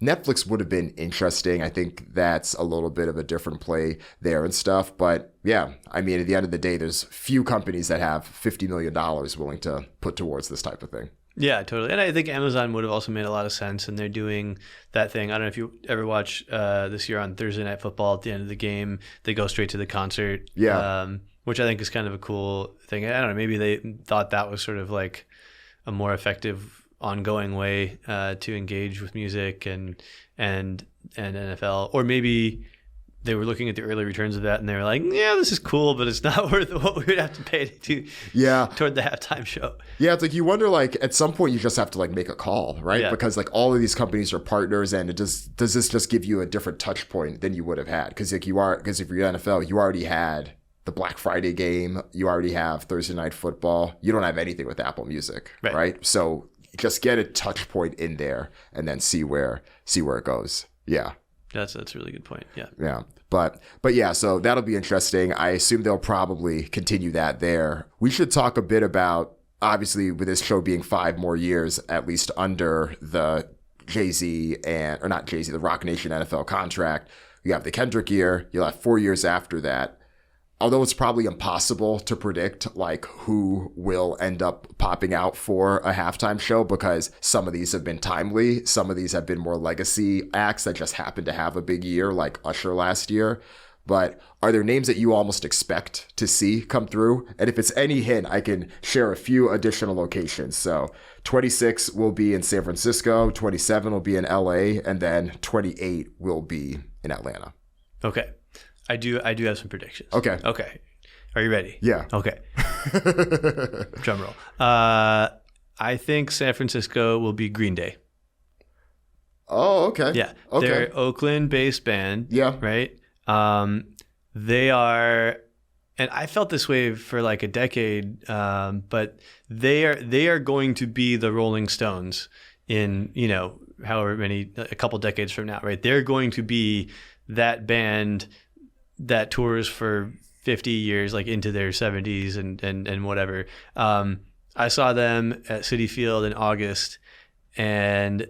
Netflix would have been interesting. I think that's a little bit of a different play there and stuff. But yeah, I mean, at the end of the day, there's few companies that have $50 million willing to put towards this type of thing. Yeah, totally. And I think Amazon would have also made a lot of sense, and they're doing that thing. I don't know if you ever watch this year on Thursday Night Football at the end of the game, they go straight to the concert. Yeah. Which I think is kind of a cool thing. I don't know, maybe they thought that was sort of like a more effective ongoing way to engage with music and NFL, or maybe they were looking at the early returns of that and they were like, yeah, this is cool, but it's not worth what we would have to pay toward the halftime show. Yeah, it's like you wonder, like at some point you just have to like make a call, right? Yeah. Because like all of these companies are partners, and does this just give you a different touch point than you would have had? Because if you're NFL, you already had the Black Friday game, you already have Thursday Night Football, you don't have anything with Apple Music, right? So just get a touch point in there and then see where it goes. Yeah. That's a really good point. Yeah. Yeah. But yeah, so that'll be interesting. I assume they'll probably continue that there. We should talk a bit about, obviously, with this show being 5 more years, at least under the the Roc Nation NFL contract. You have the Kendrick year. You'll have 4 years after that. Although it's probably impossible to predict like who will end up popping out for a halftime show, because some of these have been timely. Some of these have been more legacy acts that just happen to have a big year, like Usher last year. But are there names that you almost expect to see come through? And if it's any hint, I can share a few additional locations. So 26 will be in San Francisco, 27 will be in LA, and then 28 will be in Atlanta. Okay. I do have some predictions. Okay. Are you ready? Yeah. Okay. Drum roll. I think San Francisco will be Green Day. Oh, okay. Yeah. Okay. They're an Oakland-based band. Yeah. Right? They are, and I felt this way for like a decade, but they are going to be the Rolling Stones in, however many, a couple decades from now, right? They're going to be that band that tours for 50 years, like into their 70s and whatever. I saw them at Citi Field in August, and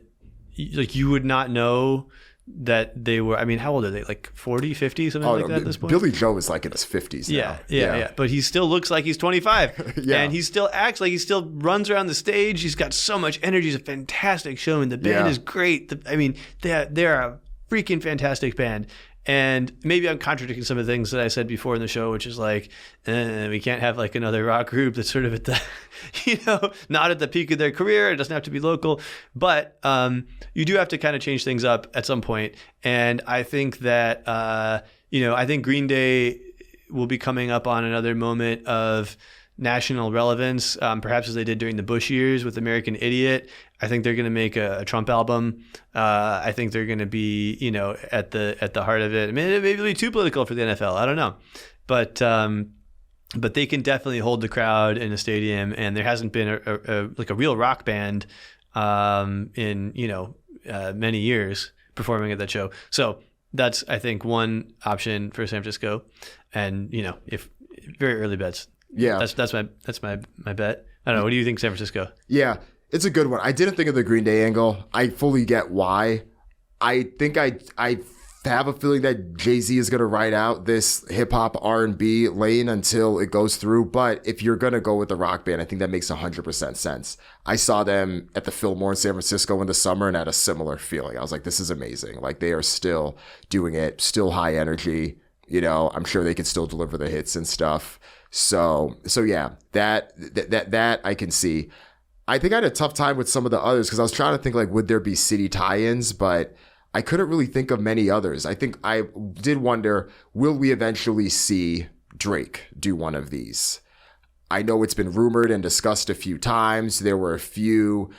like you would not know that they were, I mean, how old are they? Like 40, 50, something like that at this point? Billy Joe is like in his 50s now. Yeah. But he still looks like he's 25. Yeah. And he still acts like he still runs around the stage. He's got so much energy. It's a fantastic show, and the band is great. They're a freaking fantastic band. And maybe I'm contradicting some of the things that I said before in the show, which is like, we can't have like another rock group that's sort of at the, not at the peak of their career. It doesn't have to be local, but you do have to kind of change things up at some point. And I think that, I think Green Day will be coming up on another moment of national relevance, perhaps as they did during the Bush years with American Idiot. I think they're going to make a Trump album. I think they're going to be, at the heart of it. I mean, it may be too political for the NFL. I don't know. But but they can definitely hold the crowd in a stadium, and there hasn't been a real rock band in many years performing at that show. So that's, I think, one option for San Francisco, and if very early bets. Yeah, that's my bet. I don't know. What do you think, San Francisco? Yeah, it's a good one. I didn't think of the Green Day angle. I fully get why. I think I have a feeling that Jay-Z is going to ride out this hip-hop R&B lane until it goes through. But if you're going to go with the rock band, I think that makes 100% sense. I saw them at the Fillmore in San Francisco in the summer and had a similar feeling. I was like, this is amazing. Like, they are still doing it, still high energy. I'm sure they can still deliver the hits and stuff. So yeah, that I can see. I think I had a tough time with some of the others because I was trying to think, like, would there be city tie-ins? But I couldn't really think of many others. I think I did wonder, will we eventually see Drake do one of these? I know it's been rumored and discussed a few times. There were a few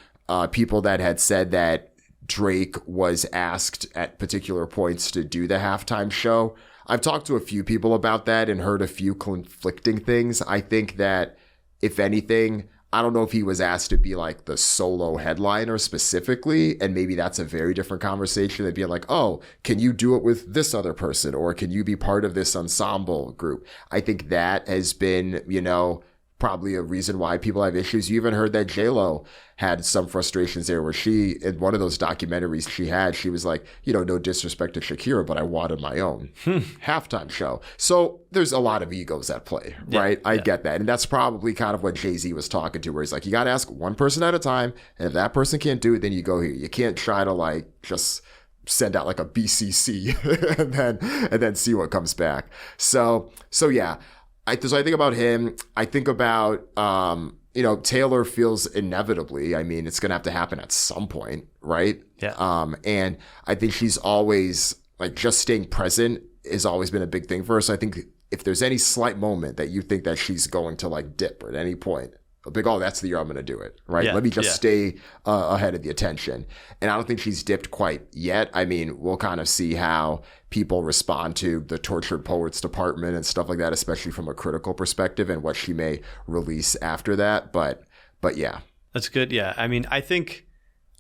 people that had said that Drake was asked at particular points to do the halftime show. I've talked to a few people about that and heard a few conflicting things. I think that, if anything, I don't know if he was asked to be like the solo headliner specifically, and maybe that's a very different conversation than being like, oh, can you do it with this other person, or can you be part of this ensemble group? I think that has been, probably a reason why people have issues. You even heard that J-Lo had some frustrations there where she, in one of those documentaries she was like, no disrespect to Shakira, but I wanted my own halftime show. So there's a lot of egos at play, right? I get that. And that's probably kind of what Jay-Z was talking to, where he's like, you got to ask one person at a time. And if that person can't do it, then you go here. You can't try to like just send out like a BCC and then see what comes back. So yeah. So I think about him. I think about, Taylor feels inevitably. I mean, it's going to have to happen at some point, right? Yeah. And I think she's always, like, just staying present has always been a big thing for her. So I think if there's any slight moment that you think that she's going to, like, dip at any point, like, oh, that's the year I'm going to do it, right? Yeah, Let me just stay ahead of the attention. And I don't think she's dipped quite yet. I mean, we'll kind of see how people respond to the Tortured Poets Department and stuff like that, especially from a critical perspective, and what she may release after that. But yeah. That's good. Yeah. I mean, I think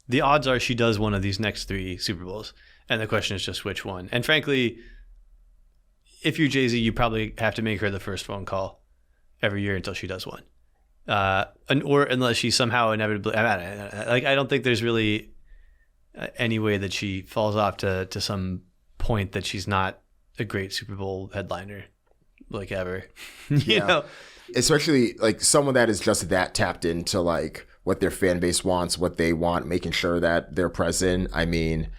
the odds are she does one of these next 3 Super Bowls. And the question is just which one. And frankly, if you're Jay-Z, you probably have to make her the first phone call every year until she does one. Or unless she somehow inevitably, I don't think there's really any way that she falls off to some point that she's not a great Super Bowl headliner, like, ever. you know, especially like someone that is just that tapped into like what their fan base wants, what they want, making sure that they're present. I mean,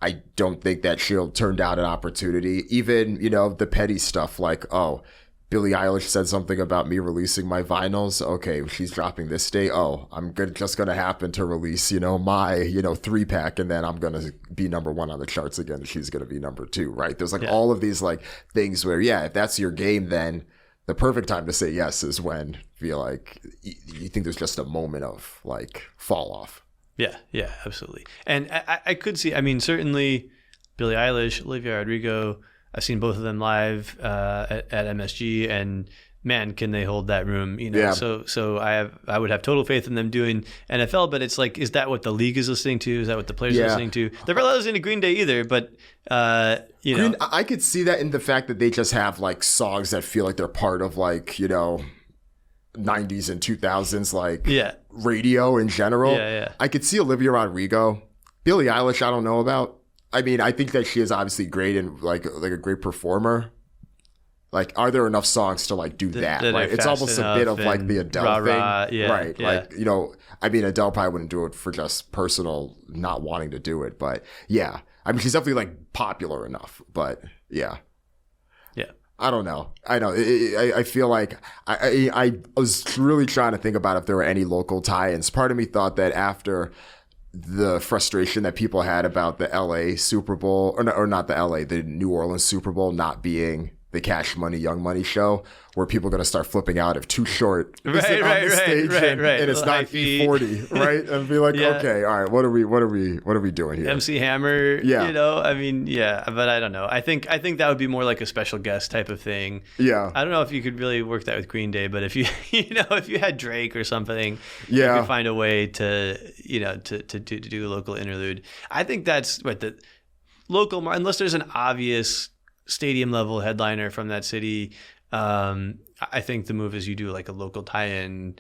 I don't think that she'll turn down an opportunity, even, the petty stuff like, oh, Billie Eilish said something about me releasing my vinyls. Okay, she's dropping this day. Oh, I'm just going to happen to release, my, 3-pack, and then I'm going to be number 1 on the charts again. She's going to be number 2, right? There's like all of these like things where, if that's your game, then the perfect time to say yes is when you feel like you think there's just a moment of like fall off. Yeah, absolutely. And I could see, I mean, certainly Billie Eilish, Olivia Rodrigo, I've seen both of them live at MSG, and man, can they hold that room? So I would have total faith in them doing NFL, but it's like, is that what the league is listening to? Is that what the players are listening to? They're not listening to Green Day either, but I could see that in the fact that they just have like songs that feel like they're part of like 90s and 2000s like radio in general. I could see Olivia Rodrigo. Billie Eilish, I don't know about. I mean, I think that she is obviously great and like a great performer. Like, are there enough songs to like do that? Right? It's almost a bit of like the Adele thing, right? Yeah. Like, I mean, Adele probably wouldn't do it for just personal not wanting to do it, but yeah, I mean, she's definitely like popular enough. But yeah. I don't know. I know. I feel like I was really trying to think about if there were any local tie-ins. Part of me thought that after the frustration that people had about the LA Super Bowl, or not the LA, the New Orleans Super Bowl not being the Cash Money, Young Money show, where people are going to start flipping out if Too Short is on the stage and it's not E40, right? And be like, okay, all right, what are we doing here? MC Hammer, you know, I mean, but I don't know. I think that would be more like a special guest type of thing. Yeah. I don't know if you could really work that with Green Day, but if you if you had Drake or something, you could find a way to do a local interlude. I think that's what the local, unless there's an obvious stadium level headliner from that city. I think the move is you do like a local tie-in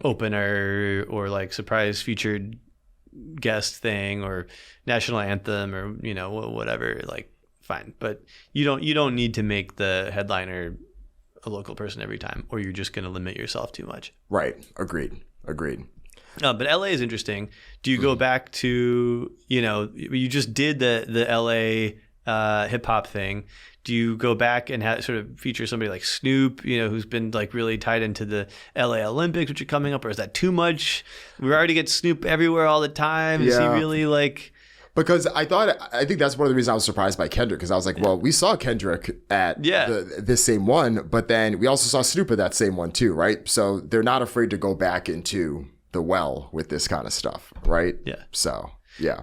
opener or like surprise featured guest thing or national anthem or whatever. Like, fine, but you don't need to make the headliner a local person every time, or you're just going to limit yourself too much. Right. Agreed. But LA is interesting. Do you go back to you just did the LA hip hop thing? Do you go back and sort of feature somebody like Snoop, who's been like really tied into the LA Olympics, which are coming up, or is that too much? We already get Snoop everywhere all the time. Is he really like? Because I think that's one of the reasons I was surprised by Kendrick, because I was like, well, we saw Kendrick at this same one, but then we also saw Snoop at that same one too, right? So they're not afraid to go back into the well with this kind of stuff, right? Yeah. So. Yeah.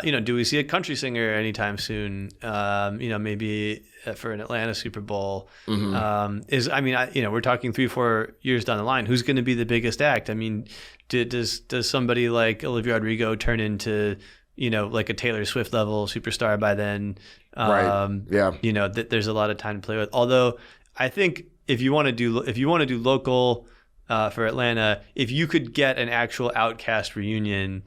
Do we see a country singer anytime soon? Maybe for an Atlanta Super Bowl. We're talking 3-4 years down the line. Who's going to be the biggest act? I mean, does somebody like Olivia Rodrigo turn into like a Taylor Swift level superstar by then? Right. Yeah. There's a lot of time to play with. Although I think if you want to do local for Atlanta, if you could get an actual Outkast reunion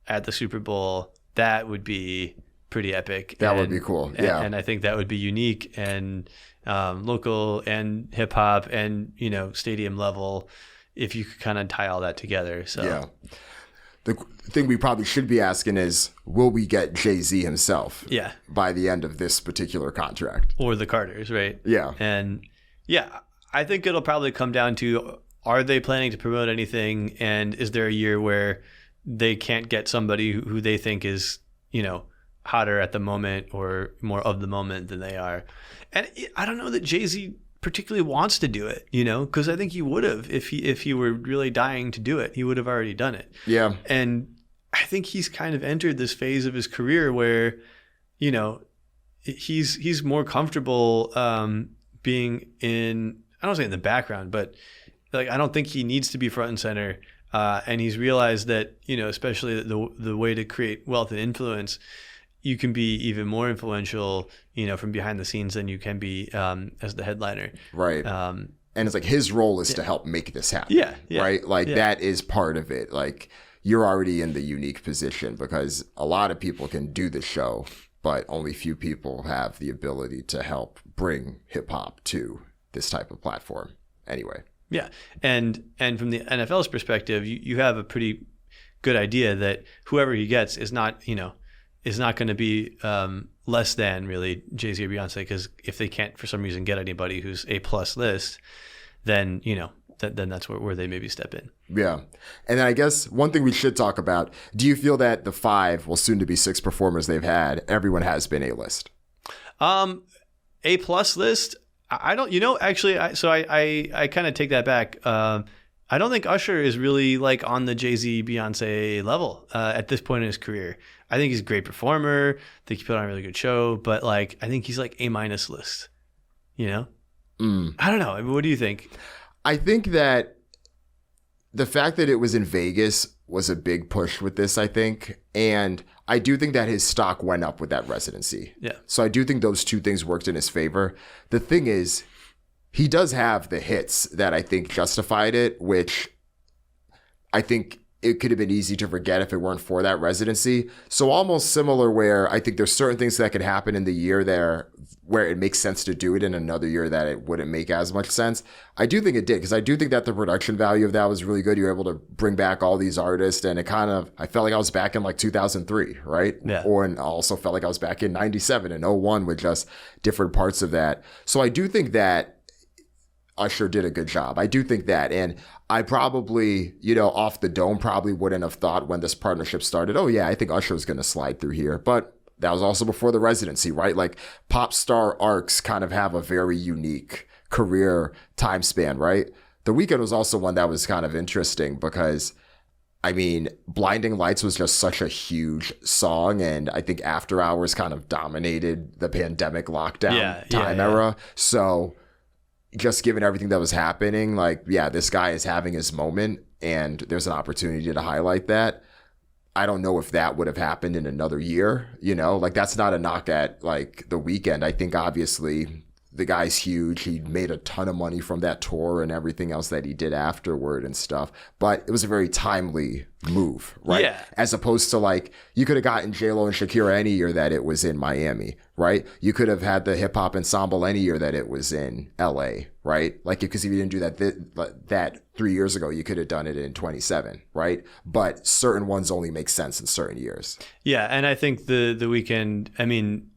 at the Super Bowl, that would be pretty epic. That would be cool. Yeah. And I think that would be unique and local and hip hop and, stadium level, if you could kind of tie all that together. So yeah. The thing we probably should be asking is, will we get Jay-Z himself by the end of this particular contract? Or the Carters, right? Yeah. And I think it'll probably come down to, are they planning to promote anything? And is there a year where they can't get somebody who they think is, hotter at the moment or more of the moment than they are? And I don't know that Jay-Z particularly wants to do it, because I think he would have, if he were really dying to do it, he would have already done it. Yeah. And I think he's kind of entered this phase of his career where, he's more comfortable being in, I don't say in the background, but like, I don't think he needs to be front and center. And he's realized that, especially the way to create wealth and influence, you can be even more influential, from behind the scenes than you can be as the headliner. Right. And it's like his role is to help make this happen. Yeah. Right. Like that is part of it. Like you're already in the unique position because a lot of people can do the show, but only few people have the ability to help bring hip hop to this type of platform. Anyway. Yeah, and from the NFL's perspective, you have a pretty good idea that whoever he gets is not going to be less than really Jay-Z or Beyonce, because if they can't for some reason get anybody who's A+ list, then then that's where they maybe step in. Yeah, and then I guess one thing we should talk about: do you feel that the 5, well, soon to be 6 performers they've had, everyone has been A-list? A+ list. I don't, actually, I kind of take that back. I don't think Usher is really like on the Jay-Z, Beyonce level at this point in his career. I think he's a great performer. I think he put on a really good show, but like, I think he's like A- list, I don't know. I mean, what do you think? I think that the fact that it was in Vegas was a big push with this, I think. And I do think that his stock went up with that residency. Yeah. So I do think those two things worked in his favor. The thing is, he does have the hits that I think justified it, which I think it could have been easy to forget if it weren't for that residency. So almost similar where I think there's certain things that could happen in the year there where it makes sense to do it, in another year that it wouldn't make as much sense. I do think it did, because I do think that the production value of that was really good. You were able to bring back all these artists, and I felt like I was back in like 2003, right? Yeah. And I also felt like I was back in 97 and 01 with just different parts of that. So I do think that Usher did a good job. I do think that. And I probably, off the dome, probably wouldn't have thought when this partnership started, oh yeah, I think Usher was going to slide through here. But that was also before the residency, right? Like pop star arcs kind of have a very unique career time span, right? The Weeknd was also one that was kind of interesting because, I mean, Blinding Lights was just such a huge song, and I think After Hours kind of dominated the pandemic lockdown era. So just given everything that was happening, like, yeah, this guy is having his moment, and there's an opportunity to highlight that. I don't know if that would have happened in another year, you know? Like, that's not a knock at, like, The Weeknd. I think, obviously, the guy's huge. He made a ton of money from that tour and everything else that he did afterward and stuff. But it was a very timely move, right? Yeah. As opposed to, like, you could have gotten J-Lo and Shakira any year that it was in Miami, right? You could have had the hip hop ensemble any year that it was in LA, right? Like, because if you didn't do that 3 years ago, you could have done it in 27, right? But certain ones only make sense in certain years. Yeah, and I think the Weeknd, I mean,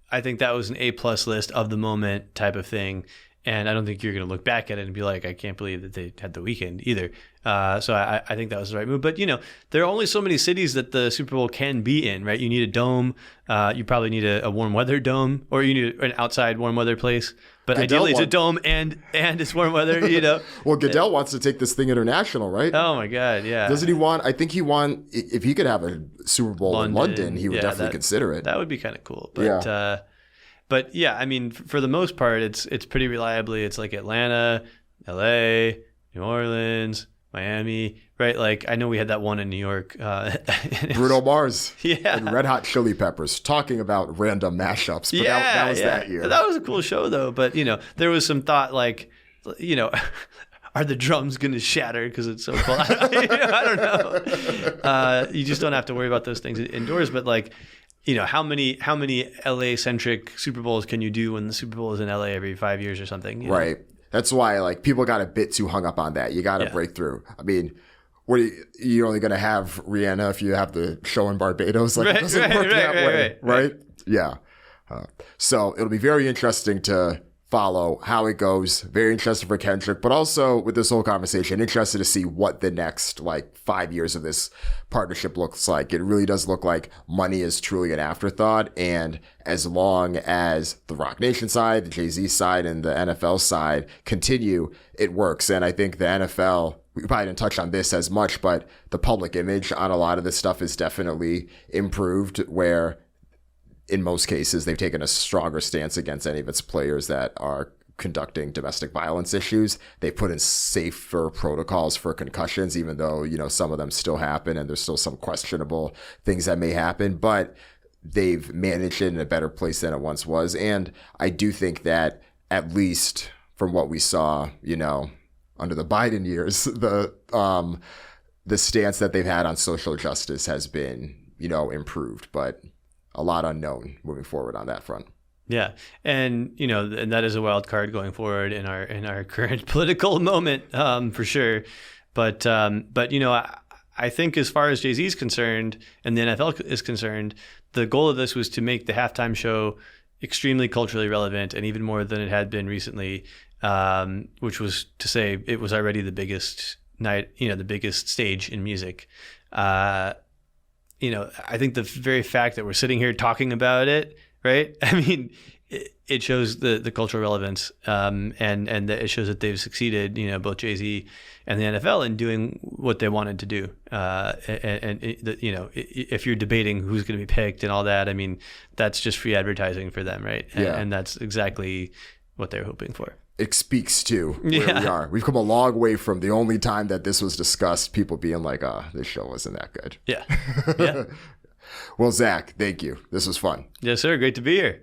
I think that was an A+ list of the moment type of thing. And I don't think you're going to look back at it and be like, I can't believe that they had The Weeknd either. So I think that was the right move. But, you know, there are only so many cities that the Super Bowl can be in, right? You need a dome. You probably need a warm weather dome, or you need an outside warm weather place. But ideally it's a dome and it's warm weather, you know. Well, Goodell wants to take this thing international, right? Oh, my God, yeah. Doesn't he want, I think he if he could have a Super Bowl in London, he would definitely consider it. That would be kind of cool. But, But yeah, I mean, for the most part, it's pretty reliably. It's like Atlanta, LA, New Orleans, Miami, right? Like, I know we had that one in New York. Bruno Mars and Red Hot Chili Peppers, talking about random mashups. But that was that year. That was a cool show, though. But, you know, there was some thought like, you know, are the drums going to shatter because it's so cold? I don't know. You just don't have to worry about those things indoors. But, like, you know, how many LA-centric Super Bowls can you do when the Super Bowl is in LA every 5 years or something? You know? Right. That's why, like, people got a bit too hung up on that. You got to break through. I mean, you're only going to have Rihanna if you have the show in Barbados. Like, it doesn't work that way, right? Yeah. So it'll be very interesting to follow how it goes. Very interested for Kendrick, but also with this whole conversation, interested to see what the next, like, 5 years of this partnership looks like. It really does look like money is truly an afterthought. And as long as the Roc Nation side, the Jay-Z side, and the NFL side continue, it works. And I think the NFL, we probably didn't touch on this as much, but the public image on a lot of this stuff is definitely improved, where in most cases, they've taken a stronger stance against any of its players that are conducting domestic violence issues. They put in safer protocols for concussions, even though, you know, some of them still happen and there's still some questionable things that may happen, but they've managed it in a better place than it once was. And I do think that, at least from what we saw, you know, under the Biden years, the stance that they've had on social justice has been, you know, improved, but a lot unknown moving forward on that front. Yeah, and you know, and that is a wild card going forward in our current political moment, for sure. But you know, I think as far as Jay-Z is concerned and the NFL is concerned, the goal of this was to make the halftime show extremely culturally relevant, and even more than it had been recently, which was to say it was already the biggest night, you know, the biggest stage in music. You know, I think the very fact that we're sitting here talking about it, right? I mean, it shows the cultural relevance, and that it shows that they've succeeded, you know, both Jay-Z and the NFL in doing what they wanted to do. You know, if you're debating who's going to be picked and all that, I mean, that's just free advertising for them, right? And that's exactly what they're hoping for. It speaks to where we are. We've come a long way from the only time that this was discussed, people being like, this show wasn't that good. Yeah. Well, Zach, thank you. This was fun. Yes, sir. Great to be here.